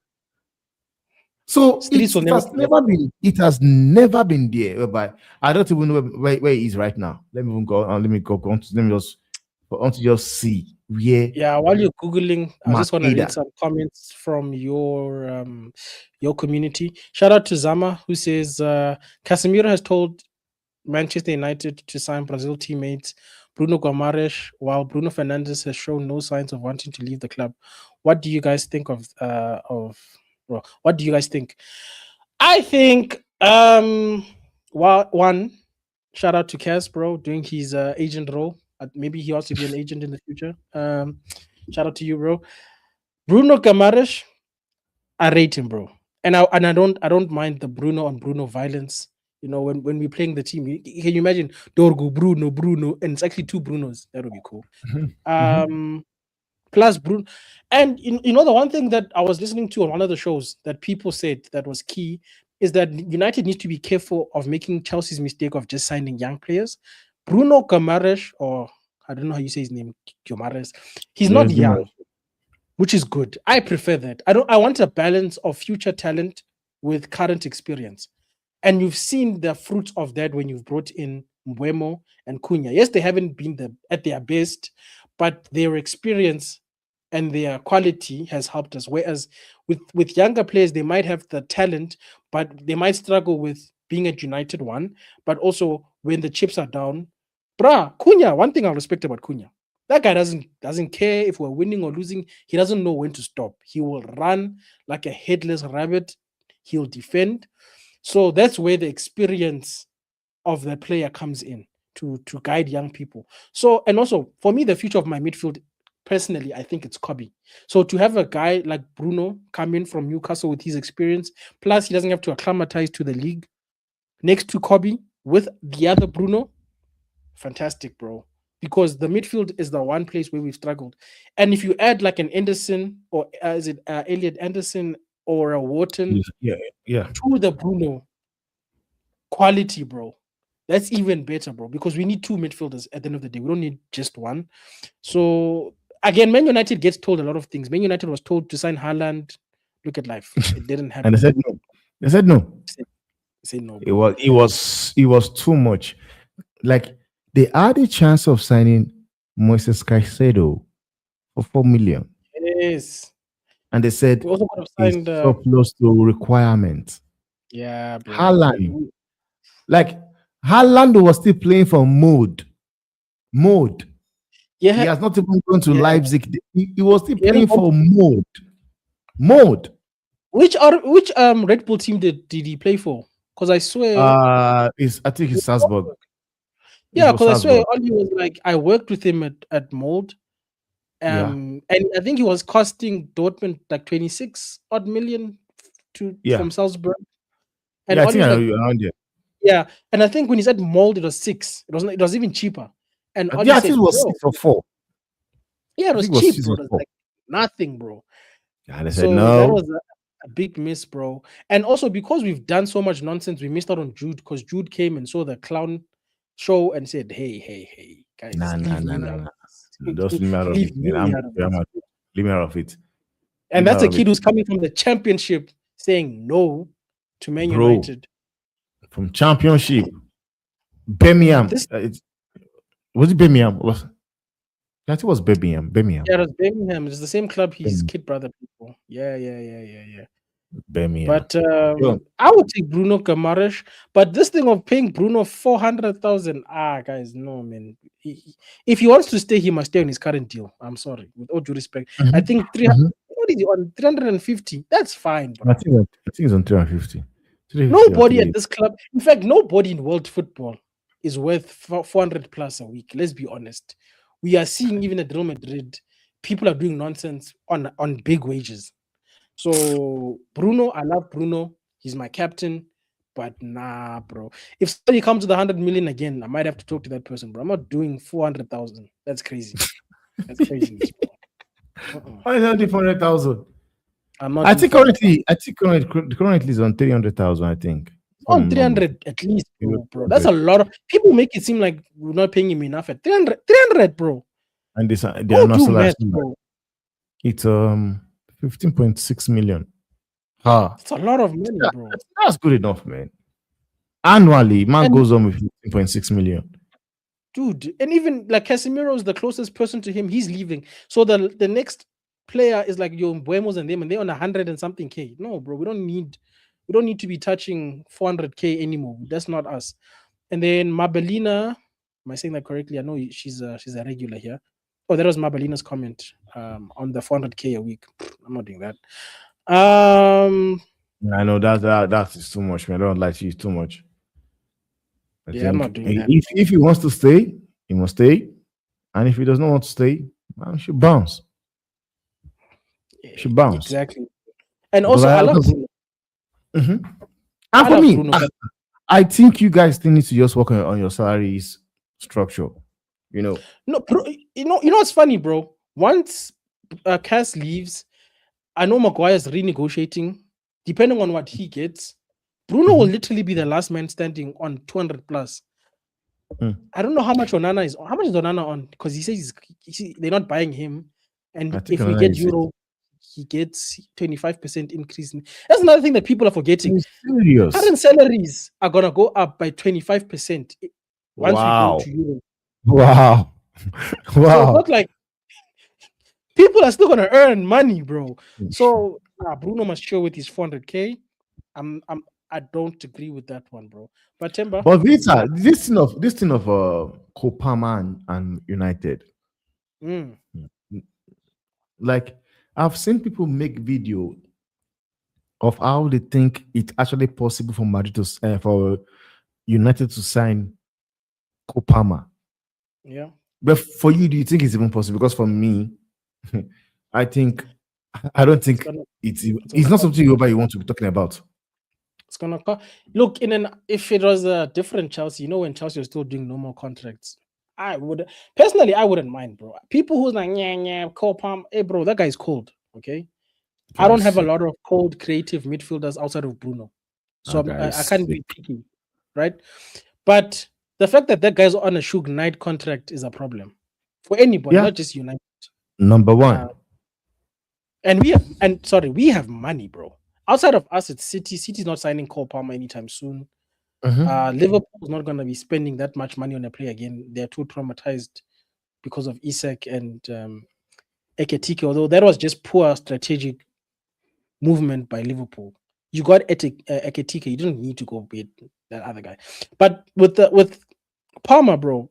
So it has never been there. But I don't even know where he is right now. Let me even go on. Let me just see where. Yeah, while you're googling, I just want to read some comments from your community. Shout out to Zama, who says Casemiro has told Manchester United to sign Brazil teammates Bruno Guimaraes, while Bruno Fernandes has shown no signs of wanting to leave the club. What do you guys think what do you guys think? I think one, shout out to Cas, bro, doing his agent role. Maybe he wants to be an agent in the future. Shout out to you, bro. Bruno Guimaraes, I rate him, bro, and I don't mind the Bruno on Bruno violence. You know, when we're playing the team, can you imagine Dorgo, Bruno, and it's actually 2 Brunos? That would be cool. Plus Bruno. And you know, the one thing that I was listening to on one of the shows that people said that was key is that United needs to be careful of making Chelsea's mistake of just signing young players. Bruno Guimaraes, or I don't know how you say his name, Guimaraes, he's not young, which is good. I prefer that. I want a balance of future talent with current experience. And you've seen the fruits of that when you've brought in Mbeumo and Cunha. Yes, they haven't been at their best, but their experience and their quality has helped us. Whereas with younger players, they might have the talent, but they might struggle with being at United one, but also when the chips are down. Cunha, one thing I respect about Cunha, that guy doesn't care if we're winning or losing. He doesn't know when to stop. He will run like a headless rabbit. He'll defend. So that's where the experience of the player comes in to guide young people. So, and also for me, the future of my midfield, personally, I think it's Kobe. So to have a guy like Bruno come in from Newcastle with his experience, plus he doesn't have to acclimatize to the league, next to Kobe with the other Bruno, fantastic, bro. Because the midfield is the one place where we've struggled. And if you add like an Anderson, or is it Elliot Anderson or a Wharton to the Bruno quality, bro, that's even better, bro, because we need 2 midfielders at the end of the day. We don't need just one. So again, Man United gets told a lot of things. Man United was told to sign Haaland. Look at life. It didn't happen. And they said no. They said no. Bro. It was too much. Like, they had a chance of signing Moises Caicedo for 4 million. Yes. And they said we also could have signed so close to requirement. Yeah, bro. Haaland. Like, Haaland was still playing for mode. Yeah. He has not even gone to Leipzig. He was still playing for mode. Mold. Which Red Bull team did he play for? Because I swear, I think it's Salzburg. It yeah, was because I swear Salzburg. Oli was like, I worked with him at Mold. Yeah. And I think he was costing Dortmund like 26 odd million Yeah. from Salzburg. And Yeah, I Oli think was I know like, you around there. yeah. And I think when he said Mold, it was 6. It was even cheaper. And Oli Yeah, I think it said, was bro, 6 or 4. yeah, it I was think it was cheap, six bro. or It was four. like nothing, bro. Yeah, they said So that no. was a big miss, bro. And also because we've done so much nonsense, we missed out on Jude because Jude came and saw the clown show and said, hey, guys, Nah, nah, leave nah, me nah, out of nah. this. Just leave me out of it, Leave man. me out of this. Leave me out of it. And Leave me that's out a of kid it. who's coming from the championship saying no to Man Bro, United. from Championship. Birmingham. This Was it Birmingham? I think it was Birmingham. Birmingham. yeah, it was Birmingham. It's the same club his Birmingham. kid brother people. Yeah. Birmingham. But Yo, I would take Bruno Camarash. But this thing of paying Bruno 400,000, guys, no man. If he wants to stay, he must stay on his current deal. I'm sorry, with all due respect. I mhm, think 300. mhm. What is he on 350? That's fine, bro. I think it's on 350. 350 or Nobody at 380. this club, in fact, nobody in world football is worth 400 plus a week. Let's be honest. We are seeing even at Real Madrid, people are doing nonsense on big wages. So Bruno, I love Bruno. He's my captain, but nah, bro. If somebody comes to the 100 million again, I might have to talk to that person, bro. I'm not doing 400,000. That's crazy. That's craziness, bro. Why is that 400,000? I'm not I doing think 400,000. currently is on 300,000. I think. If On I'm not 300 at least, mistaken. bro. That's a lot of people make it seem like we're not paying him enough at 300, bro. And this the Go annual do salary math, bro. it's 15.6 million. Ah, It's a lot of money, bro. that's good enough, man. Annually, man And goes on with 15.6 million. dude, and even like Casemiro is the closest person to him. He's leaving. So the next player is like your Buemos and them, and they're on 100 and something K. No, bro, we don't need to be touching 400K anymore. That's not us. And then Mabelina, am I saying that correctly? I know she's a regular here. Oh, that was Mabelina's comment on the 400K a week. I'm not doing that. I know that is too much, man. I don't like you, it's too much. I Yeah, I'm not think doing that. if he wants to stay, he must stay. And if he does not want to stay, man, should bounce. Should bounce. Exactly. And Because also, I love Bruno. Mhm. I And for love me, Bruno. I think you guys still need to just work on your salaries structure. You know, No, bro, you know what's funny, bro? Once Cass leaves, I know Maguire's renegotiating. Depending on what he gets, Bruno will literally be the last man standing on 200 plus. Mm. I don't know how much Onana is. How much is Onana on? Because he says they're not buying him, I and think if we Onana get is Euro, he gets 25% increase. That's another thing that people are forgetting. serious. Current salaries are gonna go up by 25% once we go Wow. to Euro. Wow. So Wow. not like people are still gonna earn money, bro. So Bruno must show with his 400K. I don't agree with that one, bro. But Temba, But Vita, this thing of Kopama and United, like I've seen people make video of how they think it's actually possible for Madrid to for United to sign Kopama. yeah. But for you, do you think it's even possible? Because for me, I don't think it's not something you want to be talking about. It's gonna look if it was a different Chelsea, when Chelsea was still doing normal contracts, I wouldn't mind, bro. People who's like Cole Palm, hey bro, that guy's cold. Okay. I don't have a lot of cold creative midfielders outside of Bruno. So I can't be picky, right? But the fact that guy's on a Shug Knight contract is a problem for anybody, not just United. Number one. And we have money, bro. Outside of us, it's City. City's not signing Cole Palmer anytime soon. Liverpool's not going to be spending that much money on a player again. They're too traumatized because of Isak and Eketike, although that was just poor strategic movement by Liverpool. You got Eketike, you didn't need to go with that other guy. But with Palmer, bro,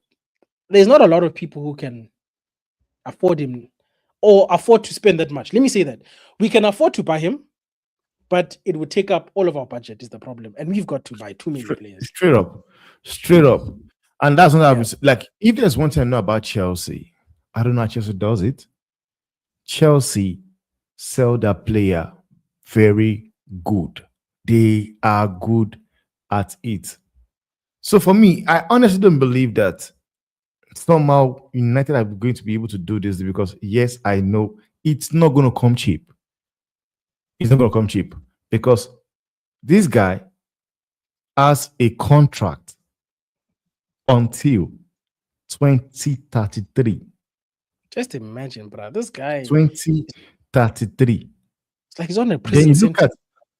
there's not a lot of people who can afford him or afford to spend that much. Let me say that we can afford to buy him, but it would take up all of our budget. Is the problem, and we've got to buy too many players. Straight up. And that's what I Yeah. was like. If there's one thing I know about Chelsea, I don't know how Chelsea does it. Chelsea sell their player very good. They are good at it. So for me, I honestly don't believe that somehow United are going to be able to do this because yes, I know it's not going to come cheap. It's not going to come cheap because this guy has a contract until 2033. Just imagine, bro. This guy, 2033. it's like he's on a Then prison you sentence.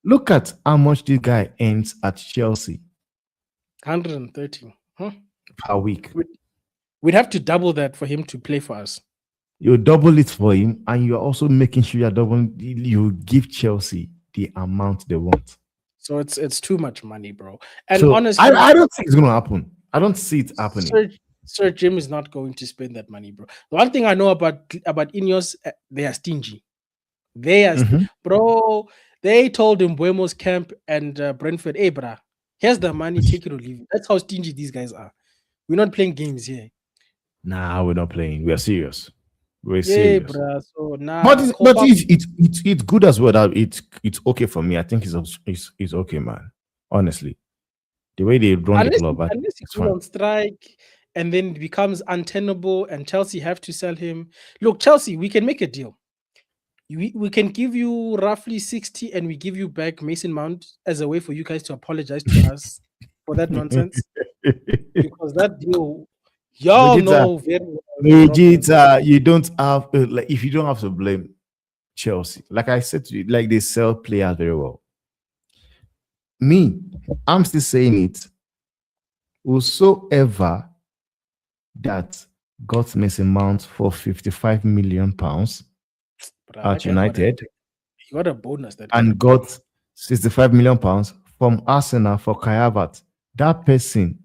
look at how much this guy earns at Chelsea 130. Huh? per week. We'd have to double that for him to play for us. You double it for him, and you're also making sure you give Chelsea the amount they want. So it's too much money, bro. And So honestly, I don't think it's gonna happen. I don't see it happening. Sir Jim is not going to spend that money, bro. The one thing I know about Ineos, they are stingy. They are, bro. They told him Buemo's camp and Brentford, hey, bro, here's the money, take it or leave it. That's how stingy these guys are. We're not playing games here. Nah, we're not playing. We're serious. We're Yeah, serious. bro. So now, But it's good as well. That it's okay for me. I think it's okay, man. Honestly, the way they run the club, unless he it's goes fine. on strike and then it becomes untenable, and Chelsea have to sell him. Look, Chelsea, we can make a deal. We can give you roughly 60 and we give you back Mason Mount as a way for you guys to apologize to us for that nonsense. Because that deal, y'all Vegeta, know very well. the problem. Vegeta, you don't have like if you don't have to blame Chelsea, like I said to you, like they sell players very well. Me, I'm still saying it. Whosoever that got Mason Mount for 55 million pounds Bruh, at that guy United he got a bonus that and got 65 million pounds from Arsenal for Kai Havertz, that person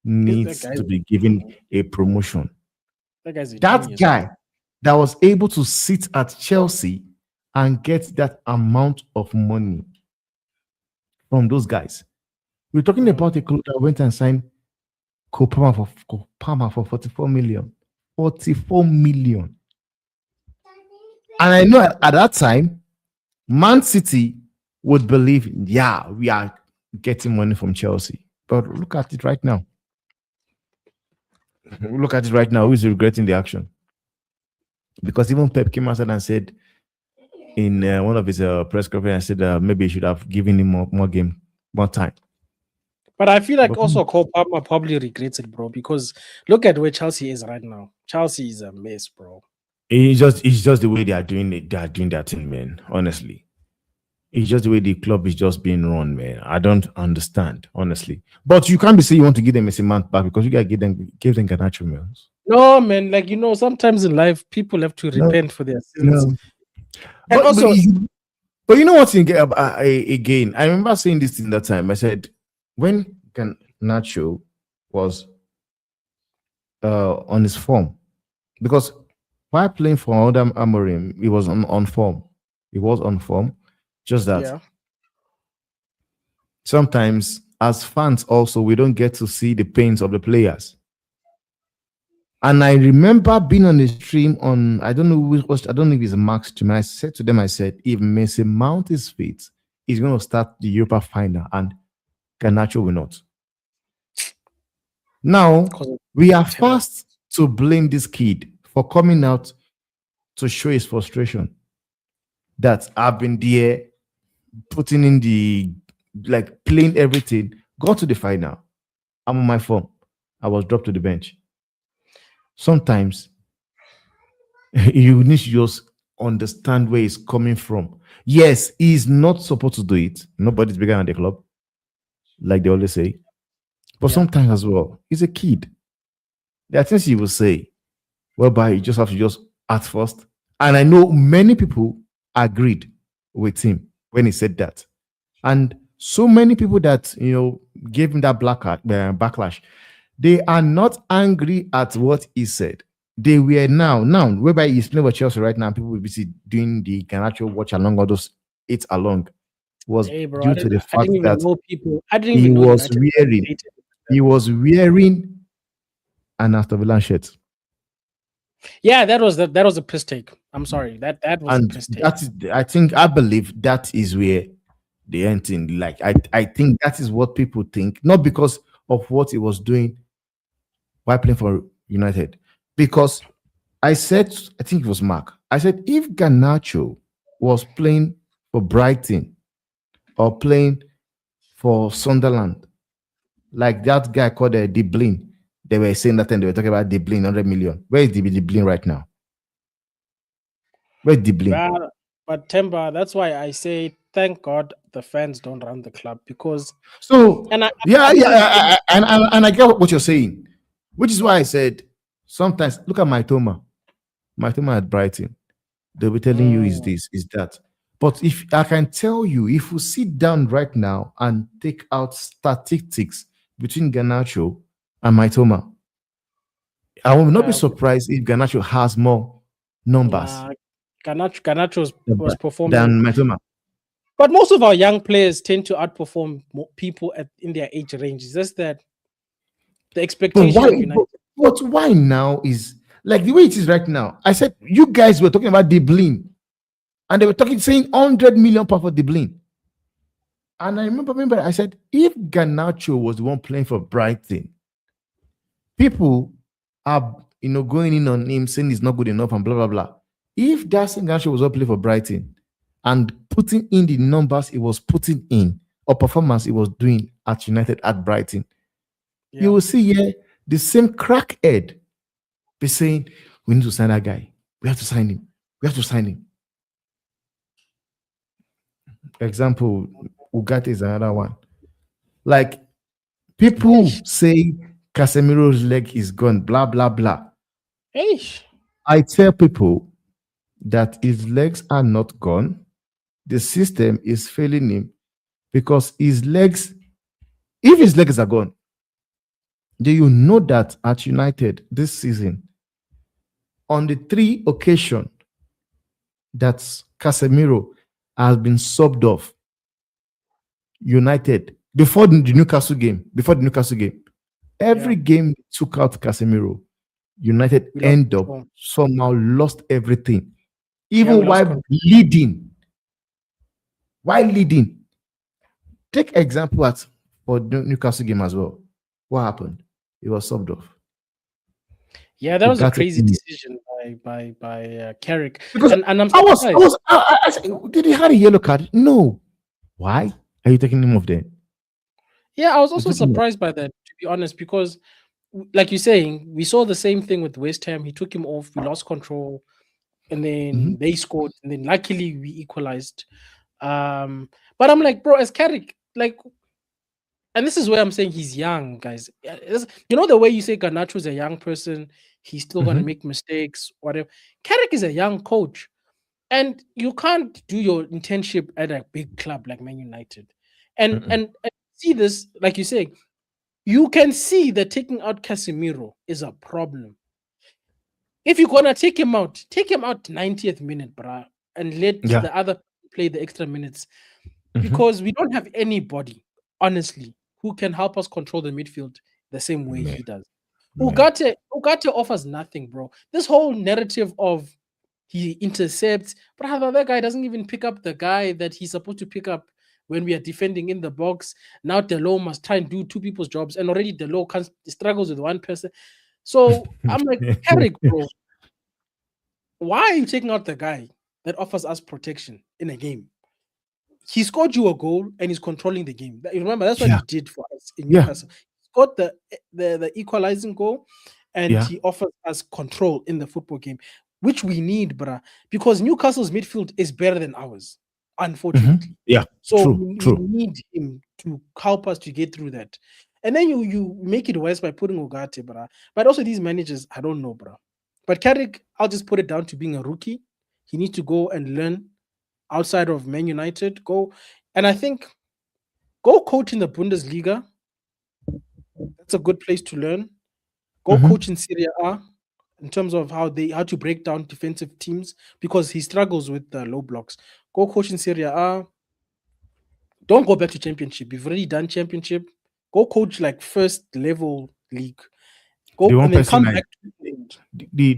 needs guy to is- be given a promotion. that guy's a That genius. guy that was able to sit at Chelsea and get that amount of money from those guys. We're talking about a club that went and signed Copama for 44 million. 44 million. And I know at that time, Man City would believe, yeah, we are getting money from Chelsea. But look at it right now. Look at it right now. Who's regretting the action? Because even Pep came outside and said in one of his press conferences, said maybe he should have given him more time. But I feel like also Cole Palmer probably regrets it, bro, because look at where Chelsea is right now. Chelsea is a mess, bro. It's just the way they are doing it. They are doing that thing, man. Honestly, it's just the way the club is just being run, man. I don't understand, honestly. But you can't be saying you want to give them a month back because you gotta give them Garnacho meals. No, man. Like sometimes in life people have to repent for their sins. No. And also, but you know what? Again, I remember saying this in that time. I said when Garnacho was on his form, because while playing for Adam Amorim, he was on form. He was on form. Just that sometimes as fans also we don't get to see the pains of the players. And I remember being on the stream on I don't know if it's Max to me. I said to them, I said, if Mason Mount is fit, he's going to start the Europa final and Garnacho will not. Now we are fast to blame this kid for coming out to show his frustration. That I've been there, putting in playing everything, got to the final. I'm on my phone. I was dropped to the bench. Sometimes you need to just understand where he's coming from. Yes, he's not supposed to do it. Nobody's bigger than the club, like they always say. But sometimes as well, he's a kid. There are things he will say, whereby you just have to just act first. And I know many people agreed with him when he said that. And so many people that, gave him that backlash, they are not angry at what he said. they were now whereby he's playing with Chelsea right now. People will be doing the Garnacho watch along all those it along was Hey, bro, due to the I fact didn't even that know people. I didn't he even know was United wearing hated he them. was wearing an Aston Villa shirt. Yeah, that was a piss take. I'm sorry. That was a And piss take. that is, I believe that is where the end thing. Like I think that is what people think, not because of what he was doing while playing for United. Because I said, I think it was Mark. I said if Garnacho was playing for Brighton or playing for Sunderland, like that guy called Deblin, they were saying that and they were talking about Deblin 100 million. Where is Deblin right now? Where's Deblin? But Temba, that's why I say thank God the fans don't run the club because So and yeah, I'm yeah, even saying, and I get what you're saying, which is why I said sometimes look at my Toma at Brighton. They'll be telling you is mm, this, is that. But if I can tell you, if we sit down right now and take out statistics between Garnacho and Maitoma, I will not be uh, surprised if Garnacho has more numbers nah, Garnacho was performing. than Maitoma. But most of our young players tend to outperform people in their age range. It's just that the But expectation why? of United. But why now is like the way it is right now? I said you guys were talking about Deblin, and they were talking saying 100 million pounds for Deblin. And I remember I said if Garnacho was the one playing for Brighton, people are going in on him saying he's not good enough and blah blah blah. If that same Garnacho was not playing for Brighton and putting in the numbers he was putting in or performance he was doing at United at Brighton, you will see here the same crackhead be saying, we need to sign that guy. We have to sign him. We have to sign him. Example, Ugarte is another one. Like, people say Casemiro's leg is gone, blah, blah, blah. Eish. I tell people that his legs are not gone. The system is failing him because his legs, if his legs are gone, do you know that at United this season, on the 3 occasions that Casemiro has been subbed off United before the Newcastle game, every game took out Casemiro, United end up somehow lost everything, even while leading. Take example for the Newcastle game as well. What happened? He was subbed off. Yeah, that was a crazy decision by Carrick. Because and I'm surprised. I said, did he have a yellow card? No. Why are you taking him off then? Yeah, I was also surprised by that, to be honest, because like you're saying, we saw the same thing with West Ham. He took him off, we lost control, and then they scored, and then luckily we equalized. But I'm like, bro, as Carrick, like, and this is where I'm saying he's young, guys. You know the way you say Garnacho is a young person, he's still gonna make mistakes, whatever. Carrick is a young coach, and you can't do your internship at a big club like Man United. And see this, like you say, you can see that taking out Casemiro is a problem. If you're gonna take him out 90th minute, bruh, and let the other play the extra minutes. Because we don't have anybody, honestly, who can help us control the midfield the same way he does. Ugarte offers nothing, bro. This whole narrative of he intercepts, but the other guy doesn't even pick up the guy that he's supposed to pick up when we are defending in the box. Now Delo must try and do 2 people's jobs, and already Delo struggles with 1 person. So I'm like, Carrick, bro, why are you taking out the guy that offers us protection in a game? He scored you a goal and he's controlling the game. Remember, that's what he did for us in Newcastle. He scored the equalizing goal, and he offers us control in the football game, which we need, bruh, because Newcastle's midfield is better than ours, unfortunately. So we need him to help us to get through that. And then you make it worse by putting Ugarte, bruh. But also these managers, I don't know, bruh. But Carrick, I'll just put it down to being a rookie. He needs to go and learn outside of Man United. I think go coach in the Bundesliga. That's a good place to learn. Go coach in Serie A. in terms of how to break down defensive teams because he struggles with the low blocks. Go coach in Serie A. Don't go back to championship. You've already done championship. Go coach like first level league. The Go one and then person come I back to England.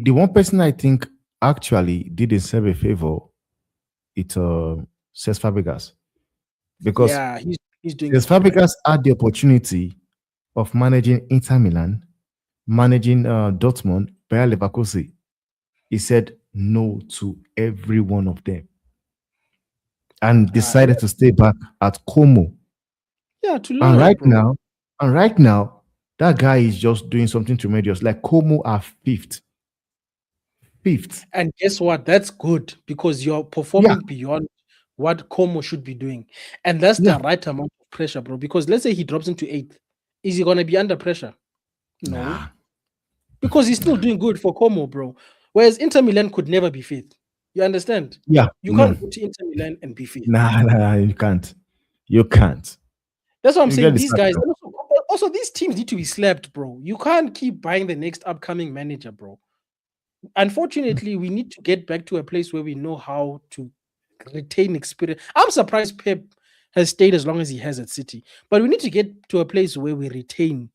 the one person I think actually did himself a favor, it's Cesc Fabregas, because Yeah, he's doing Cesc his job right. Fabregas had the opportunity of managing Inter Milan, managing Dortmund, Bayer Leverkusen. He said no to every one of them and decided to stay back at Como. Yeah, to And learn, right bro. now, and right now, that guy is just doing something tremendous. Like Como are fifth. Fifth. And guess what? That's good because you're Yeah, performing beyond what Como should be doing. And that's yeah. the right amount of pressure, bro. Because let's say he drops into eighth. Is he gonna be under pressure? No. Nah. Because he's still doing good for Como, bro. Whereas Inter Milan could never be fifth. You understand? Yeah. You No. can't go to Inter Milan and be fifth. Nah, you can't. You can't. That's what I'm You saying. get the These guys, sack. also these teams need to be slapped, bro. You can't keep buying the next upcoming manager, bro. Unfortunately, we need to get back to a place where we know how to retain experience. I'm surprised Pep has stayed as long as he has at City, but we need to get to a place where we retain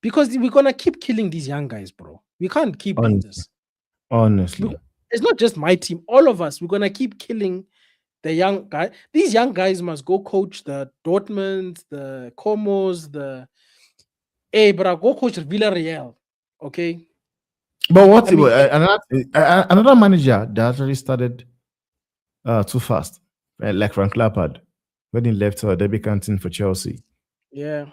because we're gonna keep killing these young guys, bro. We can't keep doing Honestly. this. Honestly. It's not just my team, all of us. We're gonna keep killing the young guy. These young guys must go coach the Dortmunds, the Comos, the bro, go coach Villarreal. Okay. But what I mean, another manager that actually started too fast, like Frank Lampard, when he left Derby County for Chelsea. yeah.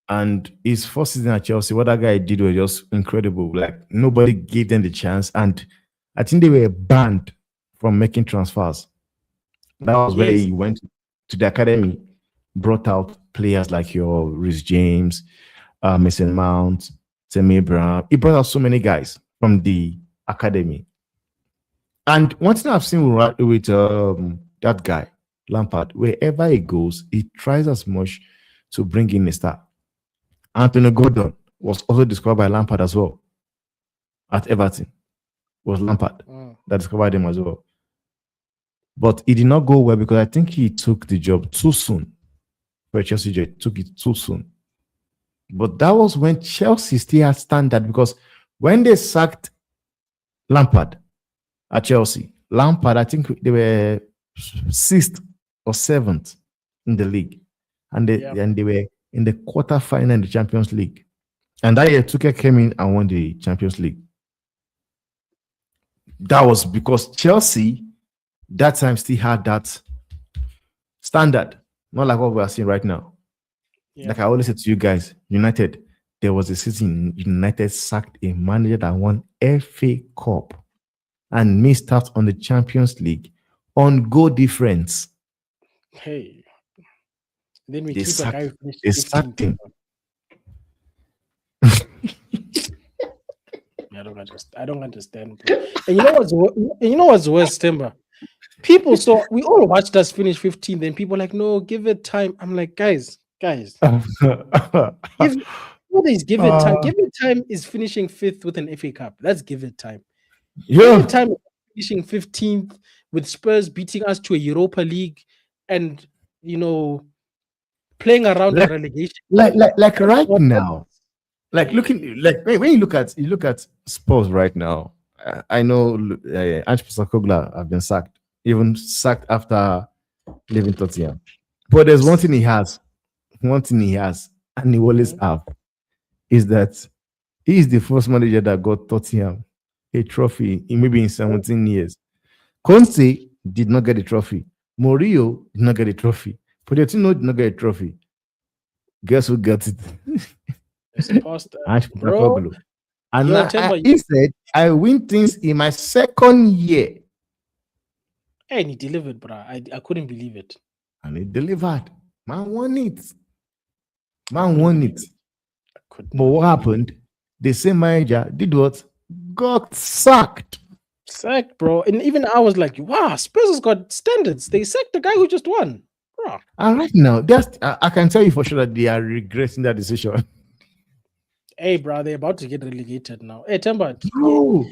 And his first season at Chelsea, what that guy did was just incredible. Like nobody gave them the chance, and I think they were banned from making transfers. That was where Yes. he went to the academy, brought out players like your Rhys James, Mason Mount, Tim Abraham. He brought out so many guys from the academy. And one thing I've seen with that guy, Lampard, wherever he goes, he tries as much to bring in a star. Anthony Gordon was also discovered by Lampard as well. At Everton, was Lampard that discovered him as well. But it did not go well because I think he took the job too soon. For Chelsea, took it too soon. But that was when Chelsea still had standard, because when they sacked Lampard at Chelsea, Lampard, I think they were 6th or 7th in the league. And they were in the quarterfinal in the Champions League. And that year, Tuchel came in and won the Champions League. That was because Chelsea, that time, still had that standard. Not like what we are seeing right now. Yeah. Like I always say to you guys, United, there was a season United sacked a manager that won FA Cup and missed out on the Champions League on goal difference. Hey. Then we They keep a guy who finished They sacked 15th. him. I don't understand. Bro. And you know what's worse, Timber? People we all watched us finish 15th, then people like, no, give it time. I'm like, guys. Give it time. Give it time is finishing 5th with an FA Cup. That's give it time. Yeah. Give it time is finishing 15th with Spurs beating us to a Europa League and playing around the relegation. Like right now. Like looking, like when you look at Spurs right now, I know Ange Postecoglou have been sacked, even sacked after leaving Tottenham. But there's one thing he has, and he always have, is that he is the first manager that got Tottenham a trophy maybe in 17 years. Conte did not get a trophy. Mourinho did not get a trophy. Pochettino did not get a trophy. Guess who got it? Bro, and he said, I win things in my second year. And he delivered, bro. I couldn't believe it. And he delivered. Man won it. But what happened? The same manager did what? Got sacked. Sacked, bro. And even I was like, wow, Spurs has got standards. They sacked the guy who just won. Bro. And right now, I can tell you for sure that they are regretting that decision. Hey, bro, they're about to get relegated now. Hey, Temba, Bro.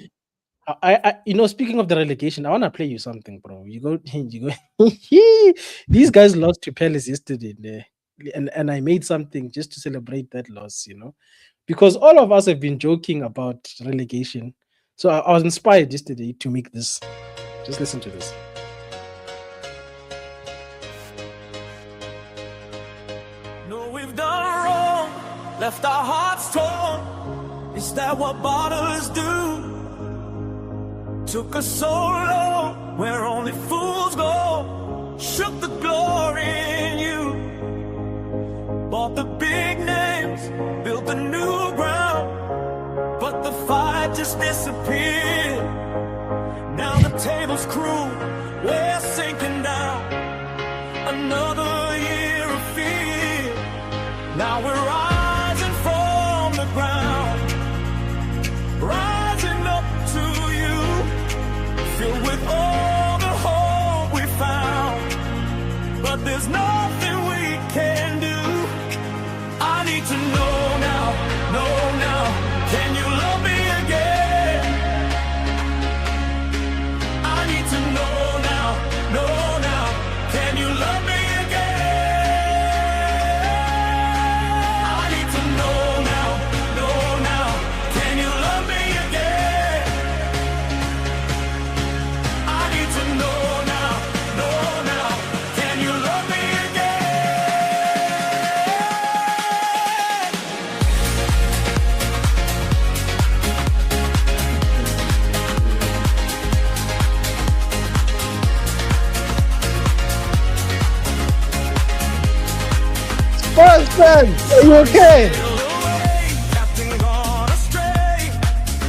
speaking of the relegation, I want to play you something, bro. You go. These guys lost to Palace yesterday, and I made something just to celebrate that loss, because all of us have been joking about relegation. So I was inspired yesterday to make this. Just listen to this. No, we've done wrong, left our hearts torn. Is that what bottlers do? Took us so long, where only fools go. Shook the glory in you. Bought the big names, built the new ground. But the fight just disappeared. Now the table's cruel, we're sinking down. Another year of fear. Now we're rising from the ground, rising up to you, filled with all the hope we found. But there's nothing we can do. I need to know now, can you love me again? I need to know now, can you love me again? I need to know now, can you love me again? I need to know now, can you love me Spurs fans, are you okay? Captain gone astray.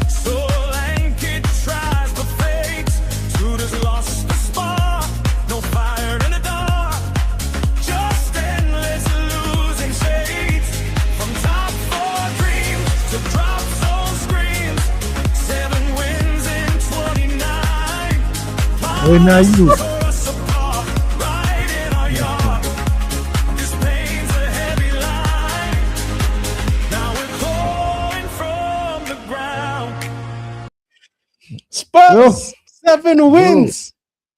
Soul anchored tries but fades. Suitors lost the spark. No fire in the dark. Just endless losing shades. From top four dreams to drop zone screams. 7 wins in 29. Hey, now you. Tore us apart, right in our yard. This pain's a heavy line. Now we're calling from the ground. Spurs, 7 wins.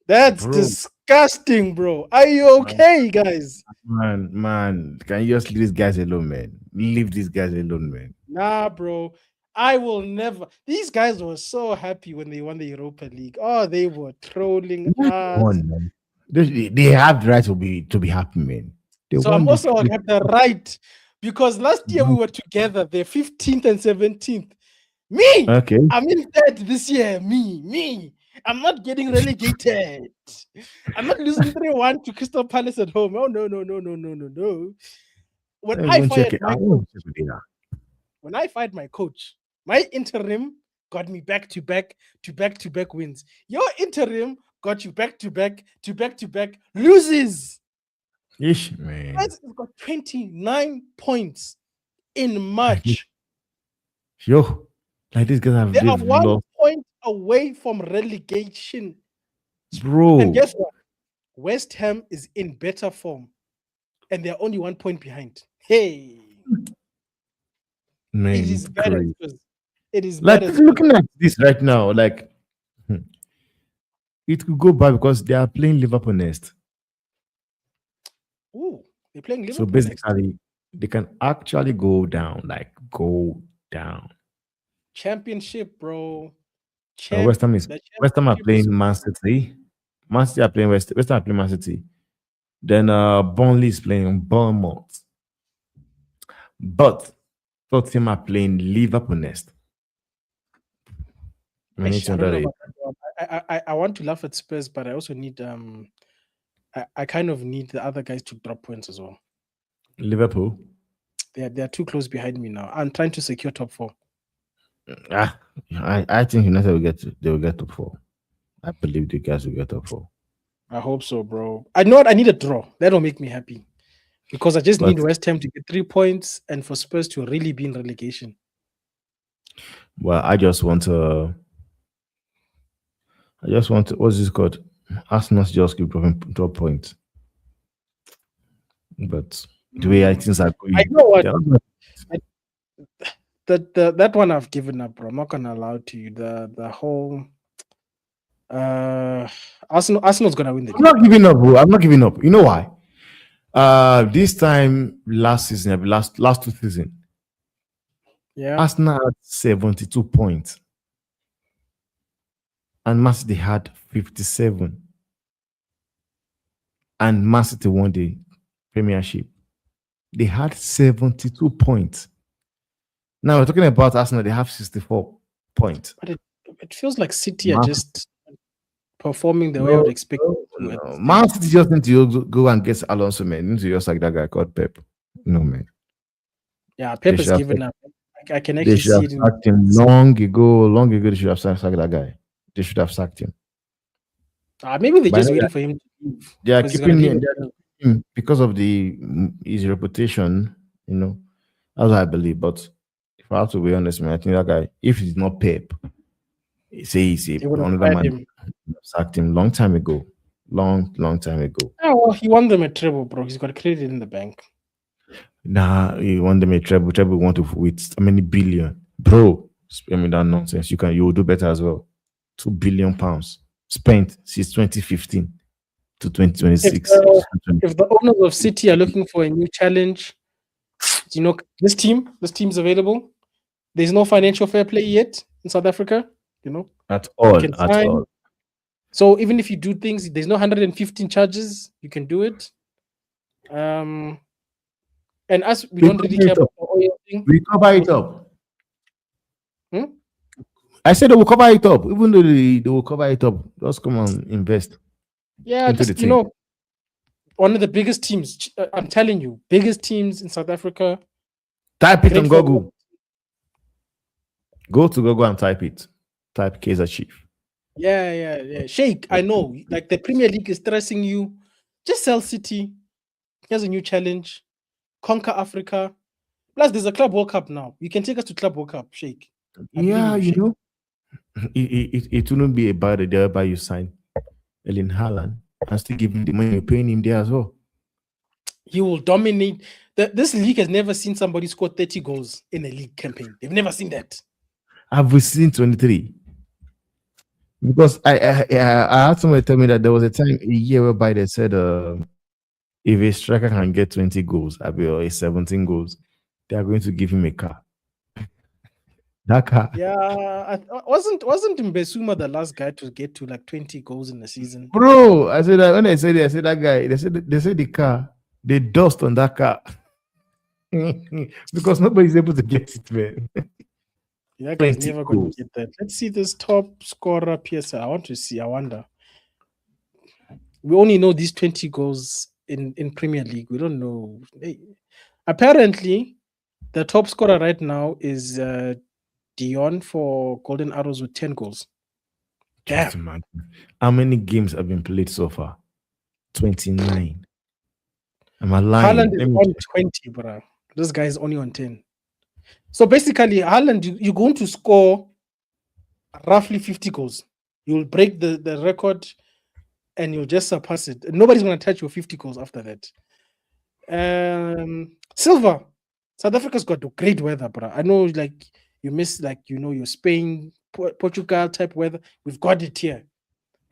That's Bro. disgusting, bro. Are you okay, guys? Man, can you just leave these guys alone, man? Leave these guys alone, man. Nah, bro. I will never. These guys were so happy when they won the Europa League. Oh, they were trolling us. On, man. They have the right to be happy, man. They So won I'm this also league. at the right because last year we were together, the 15th and 17th. Me, Okay. I'm in third this year. Me. I'm not getting relegated. I'm not losing 3-1 to Crystal Palace at home. Oh, no. When Let me I go and check fired it. my I want to check it out. when I fired my coach, my interim got me back to back wins. Your interim got you back to back loses. Ish, man. Guys have got 29 points in March. Yo, like these guys have They are they've 1 lost, point away from relegation. bro. And guess what? West Ham is in better form, and they're only 1 point behind. Hey, Man, it is it's better. crazy. Spurs. It is Like better. looking at this right now, like it could go bad because they are playing Liverpool next. Ooh, they're playing So Liverpool next. basically, they can actually go down, like go down. Championship, bro. West Ham are championship playing is- Man City. Man City are playing West Ham are playing Man City. Then Burnley is playing Bournemouth. But Tottenham are playing Liverpool next. We need to I don't know underrate. about that one. I want to laugh at Spurs, but I also need I kind of need the other guys to drop points as well. Liverpool. They are too close behind me now. I'm trying to secure top 4. I think United will get top 4. I believe the guys will get top 4. I hope so, bro. I know what I need a draw. That'll make me happy. Because I just But- need West Ham to get 3 points and for Spurs to really be in relegation. Well, I just want to. What's this called? Arsenal just keep drop points. But the way things are going, I know what they're not- that one I've given up, bro. I'm not gonna allow to you. The whole Arsenal's gonna win the I'm league. not giving up, bro. I'm not giving up. You know why? This time last season, last 2 seasons, Yeah. Arsenal had 72 points, and Man City had 57, and Man City won the Premiership. They had 72 points. Now we're talking about Arsenal. They have 64 points. But it feels like City are just performing the way I would expect. No. Man City just need to go and get Alonso, man. Need to just like that guy called Pep. No, man. Yeah, Pep is given up. I can They actually should see have it. sacked him long ago. They should have sacked that guy. They should have sacked him. Maybe they're By just the way, waiting for him to leave. They are because he's gonna keeping leave. him because of his reputation. You know, that's what I believe. But if I have to be honest, man, I think that guy, if he's not Pep, he's They would have another fired man. him. Sacked him long time ago. Long time ago. Oh, well, he won them a treble, bro. He's got credit in the bank. Nah, he won them a treble. Treble want to with how many billion, bro? I mean that nonsense. You will do better as well. £2 billion spent since 2015 to 2026. If the owners of City are looking for a new challenge, you know, this team's available. There's no financial fair play yet in South Africa, you know. At all. So even if you do things, there's no 115 charges, you can do it. And us, we don't really care about the oil thing. We cover it up. Hmm? I said they will cover it up. Even though they will cover it up, just come on, invest. Yeah, just, you know, one of the biggest teams, I'm telling you, biggest teams in South Africa. Type it on Google. Go to Google and type it. Type Kaizer Chiefs. Yeah. Sheikh, I know. Like the Premier League is stressing you. Just sell City. Here's a new challenge. Conquer Africa. Plus, there's a Club World Cup now. You can take us to Club World Cup, Sheikh. Yeah, you know, it wouldn't be a bad idea by you sign Erling Haaland and still give him the money you're paying him there as well. He will dominate. This league has never seen somebody score 30 goals in a league campaign. They've never seen that. Have we seen 23? Because I had somebody tell me that there was a time a year whereby they said if a striker can get 20 goals, or 17 goals, they are going to give him a car. That car. Yeah, wasn't Mbesuma the last guy to get to like 20 goals in the season? Bro, I said that when I said that guy, they said the car, they dust on that car. Because nobody's able to get it, man. That guy's never going to get that. Let's see this top scorer PSL. I want to see. I wonder. We only know these 20 goals in Premier League. We don't know. Apparently, the top scorer right now is Dion for Golden Arrows with 10 goals. Damn. How many games have been played so far? 29. Am I lying? Haaland is on 20, bro. This guy is only on 10. So basically, Haaland, you're going to score roughly 50 goals. You'll break the record and you'll just surpass it. Nobody's going to touch your 50 goals after that. Silva. South Africa's got great weather, bro. I know, like, you miss, like, you know, your Spain, Portugal type weather. We've got it here.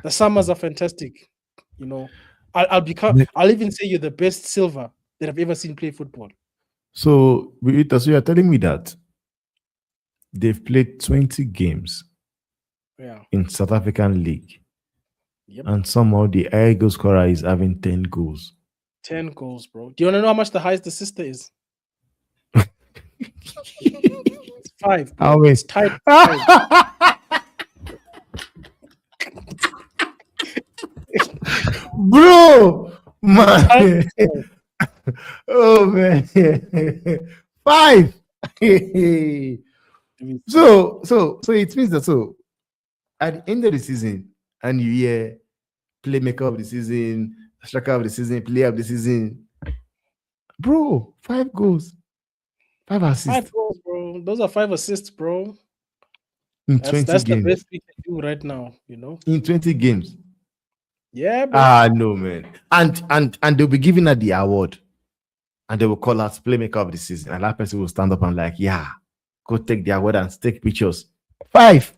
The summers are fantastic. You know, I'll even say you're the best Silva that I've ever seen play football. So you're telling me that they've played 20 games in South African League. Yep. And somehow the high goal scorer is having 10 goals. 10 goals, bro. Do you want to know how much the highest the sister is? 5. Bro. How many? It's tied 5. Bro, man. Oh man. 5. So it means that at the end of the season, and you hear playmaker of the season, striker of the season, player of the season, bro, 5 goals, 5 assists. 5 goals, bro. Those are 5 assists, bro. That's games. The best we can do right now, you know. In 20 games. Yeah, bro. No, man. And they'll be giving her the award. And they will call her playmaker of the season. And that person will stand up and like, yeah, go take their word and take pictures. 5.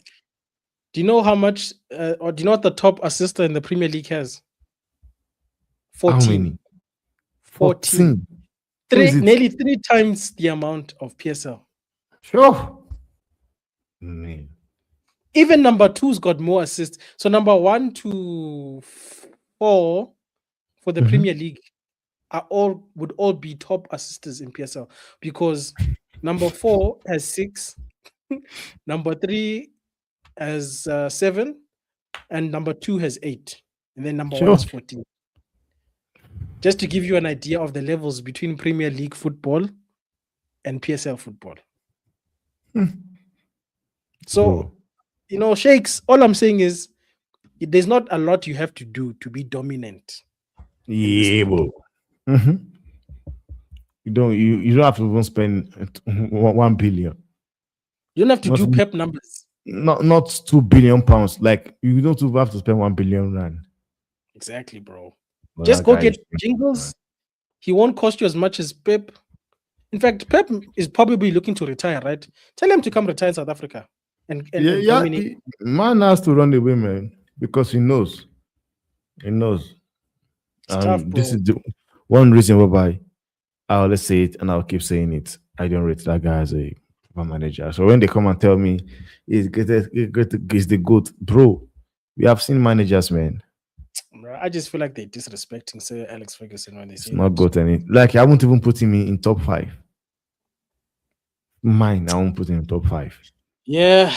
Do you know how much, or do you know what the top assister in the Premier League has? 14. How many? 14. Nearly 3 times the amount of PSL. Sure. Man. Even number 2's got more assists. So number 1 to 4 for the Premier League would all be top assisters in PSL, because number 4 has 6, number 3 has 7, and number 2 has 8, and then number 1 is 14. Just to give you an idea of the levels between Premier League football and PSL football. So, Sheikhs, all I'm saying is there's not a lot you have to do to be dominant. Yeah, bro. You don't have to even spend 1 billion. You don't have to do Pep numbers. Not 2 billion pounds. Like, you don't have to spend 1 billion rand. Exactly, bro. Well, just go get Jingles. He won't cost you as much as Pep. In fact, Pep is probably looking to retire, right? Tell him to come retire in South Africa. And man has to run away, man, because he knows. He knows. Tough, this is the one reason why I'll let's say it and I'll keep saying it. I don't rate that guy as a manager. So when they come and tell me he's the GOAT, bro, we have seen managers, man. I just feel like they're disrespecting Sir Alex Ferguson when they say it's not GOAT any. Like, I won't even put him in top 5. I won't put him in top 5. Yeah.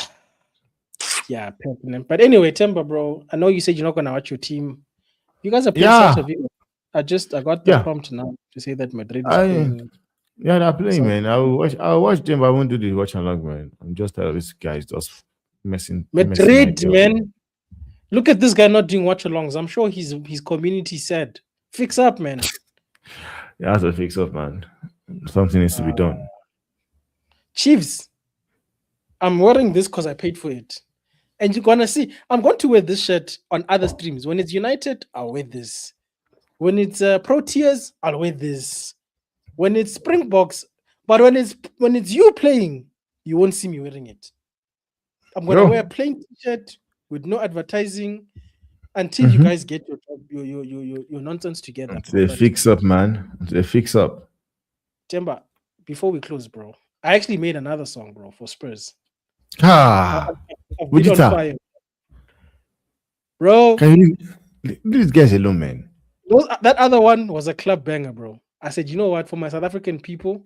But anyway, Temba, bro, I know you said you're not gonna watch your team. You guys are playing Celta Vigo. I got the prompt now to say that Madrid is playing. Yeah, they're playing, man. I'll watch them, but I won't do the watch along, man. I'm just tired of this guy's just messing. Madrid, man. Look at this guy not doing watch alongs. I'm sure his community said, fix up, man. Yeah, has to fix up, man. Something needs to be done. Chiefs, I'm wearing this because I paid for it. And you're gonna see, I'm going to wear this shirt on other streams. When it's United, I'll wear this. When it's Proteas, I'll wear this. When it's Springboks, but when it's you playing, you won't see me wearing it. I'm gonna wear a plain t-shirt with no advertising until you guys get your nonsense together. It's a fix up, man. It's a fix up. Temba, before we close, bro, I actually made another song, bro, for Spurs. Vegeta. Bro, can you leave these guys alone, man? That other one was a club banger, bro. I said, you know what? For my South African people,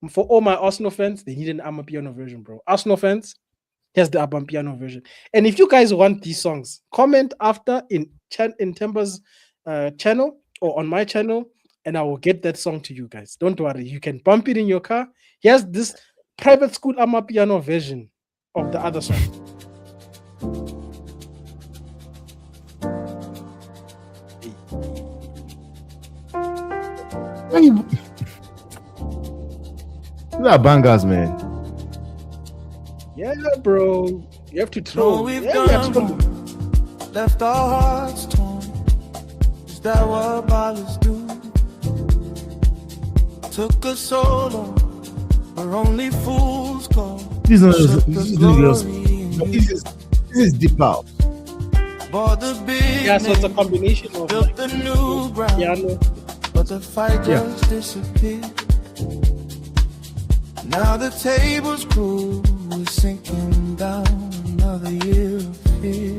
for all my Arsenal fans, they need an Amapiano version, bro. Arsenal fans, here's the Amapiano version. And if you guys want these songs, comment after in Temba's channel or on my channel, and I will get that song to you guys. Don't worry. You can bump it in your car. Here's this private school Amapiano version of the other song. These are bangers, man. Yeah, bro. You have to throw. Left our hearts torn. Is that what ballers do? Took us so long, where only fools go. This is deep out. Yeah, so it's a combination of built the new ground, piano. but the fight just disappeared. Now the table's cool, we're sinking down another year of fear.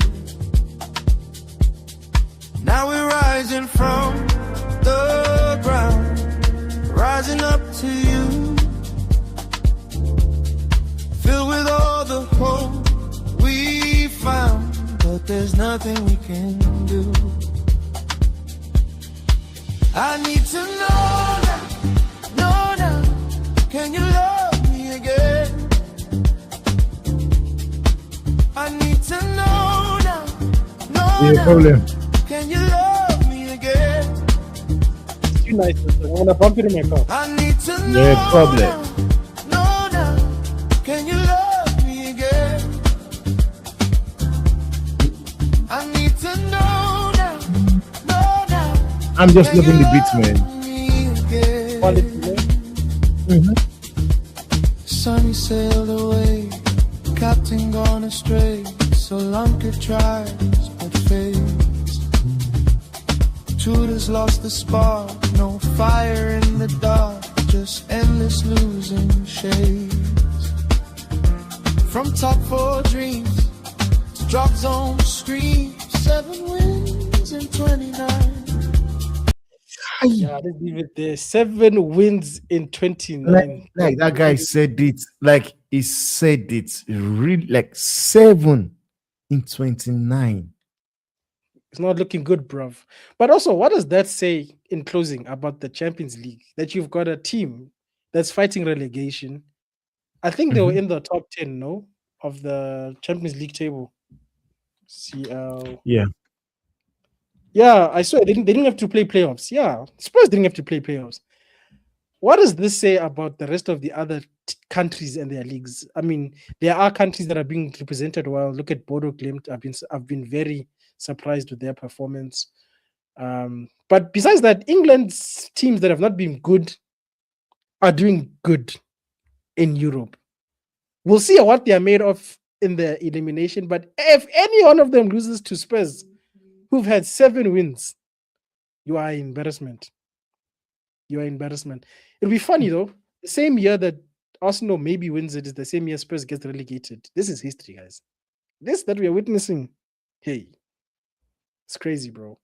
Now we're rising from the ground, rising up to you, filled with all the hope we found, but there's nothing we can do. I need to know now, can you love me again? I need to know now, can you love me again? It's too nice. I'm gonna bump it in my car. I need to No problem. now, can you love me again? I need to know now, I'm just loving the beats, man. Quality, man. sun he sailed away, captain gone astray. So Lanka tries but fails. Tudors lost the spark, no fire in the dark, just endless losing shades. From top 4 dreams to drop zone screams, 7 wins in 29. Yeah, let's leave it there. 7 wins in 29. Like that guy said it. Like he said it. Really, like 7 in 29. It's not looking good, bruv. But also, what does that say in closing about the Champions League? That you've got a team that's fighting relegation. I think they were in the top 10, no? Of the Champions League table. CL. Yeah. Yeah, I swear they didn't have to play playoffs. Yeah, Spurs didn't have to play playoffs. What does this say about the rest of the other countries and their leagues? I mean, there are countries that are being represented well. Look at Bodo Glimt. I've been very surprised with their performance. But besides that, England's teams that have not been good are doing good in Europe. We'll see what they are made of in the elimination. But if any one of them loses to Spurs, who've had 7 wins, you are in embarrassment. You are in embarrassment. It'll be funny though. The same year that Arsenal maybe wins it is the same year Spurs gets relegated. This is history, guys. This that we are witnessing. Hey, it's crazy, bro.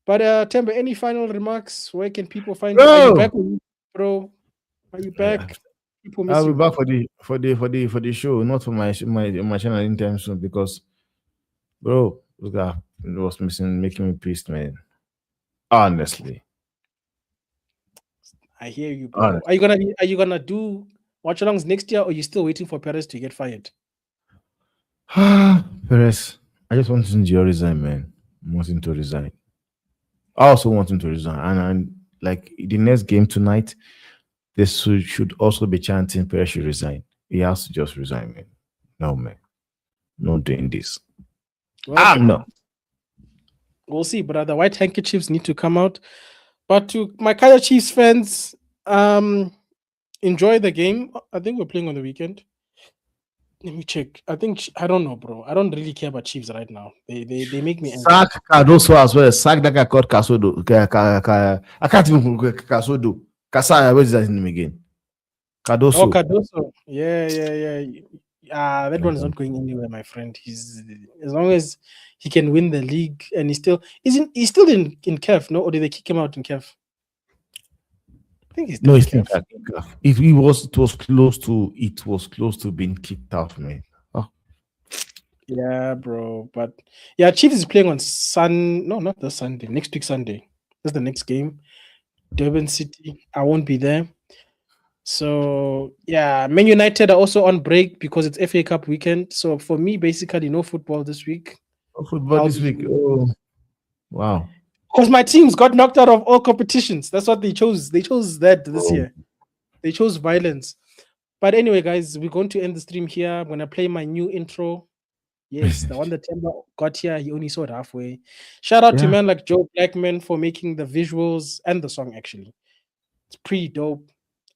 But Temba, any final remarks? Where can people find you? Are you back, bro? Are you back? People miss I'll you. be back for the show, not for my channel anytime soon, because bro, look at it was making me pissed, man. Honestly. I hear you, bro. Are you gonna do watch alongs next year, or are you still waiting for Perez to get fired? Perez, I just want him to resign, man. I want him to resign. I also want him to resign. And like the next game tonight, this should also be chanting Perez should resign. He has to just resign, man. No, man. Not doing this. Well, no. We'll see, but the white handkerchiefs need to come out. But to my Kaizer Chiefs fans, enjoy the game. I think we're playing on the weekend. Let me check. I don't know, bro. I don't really care about Chiefs right now. They make me angry. Sack Cardoso as well. Sack that guy called Casodo. I can't even Casodo. Casa, what is that name again? Cardoso. Oh, Cardoso. Yeah. That one's not going anywhere, my friend. He's as long as he can win the league, and he's still in CAF, no? Or did they kick him out in CAF? I think he's in CAF. If it was close to being kicked out, man. Oh. Yeah, bro. But yeah, Chiefs is playing on not this Sunday. Next week Sunday. That's the next game. Durban City. I won't be there. So yeah, Man United are also on break because it's FA Cup weekend. So for me, basically, no football this week. No football this week. Oh, wow. Because my teams got knocked out of all competitions. That's what they chose. They chose that this year. They chose violence. But anyway, guys, we're going to end the stream here. I'm going to play my new intro. Yes, the one that Temba got here, he only saw it halfway. Shout out to man like Joe Blackman for making the visuals and the song, actually. It's pretty dope.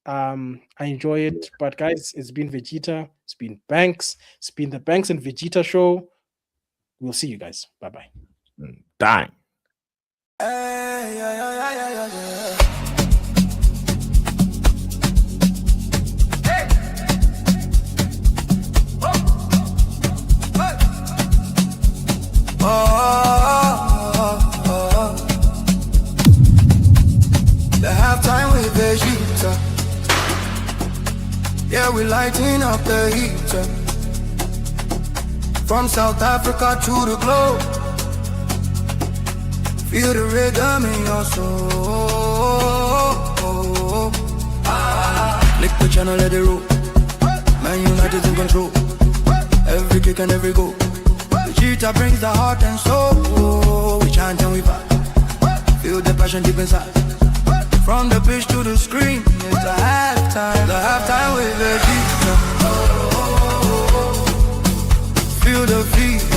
I enjoy it. But guys, it's been Vegeta. It's been Banks. It's been the Banks and Vegeta show. We'll see you guys. Bye-bye. Dang. The halftime with Vegeta. Yeah, we lighting up the heater. From South Africa to the globe. Feel the rhythm in your soul. Lick the channel, let it roll. Man United in control. Every kick and every goal. Vegeta brings the heart and soul. We chant and we vibe. Feel the passion deep inside. From the pitch to the screen, it's the halftime. The halftime with Vegeta. Feel the beat.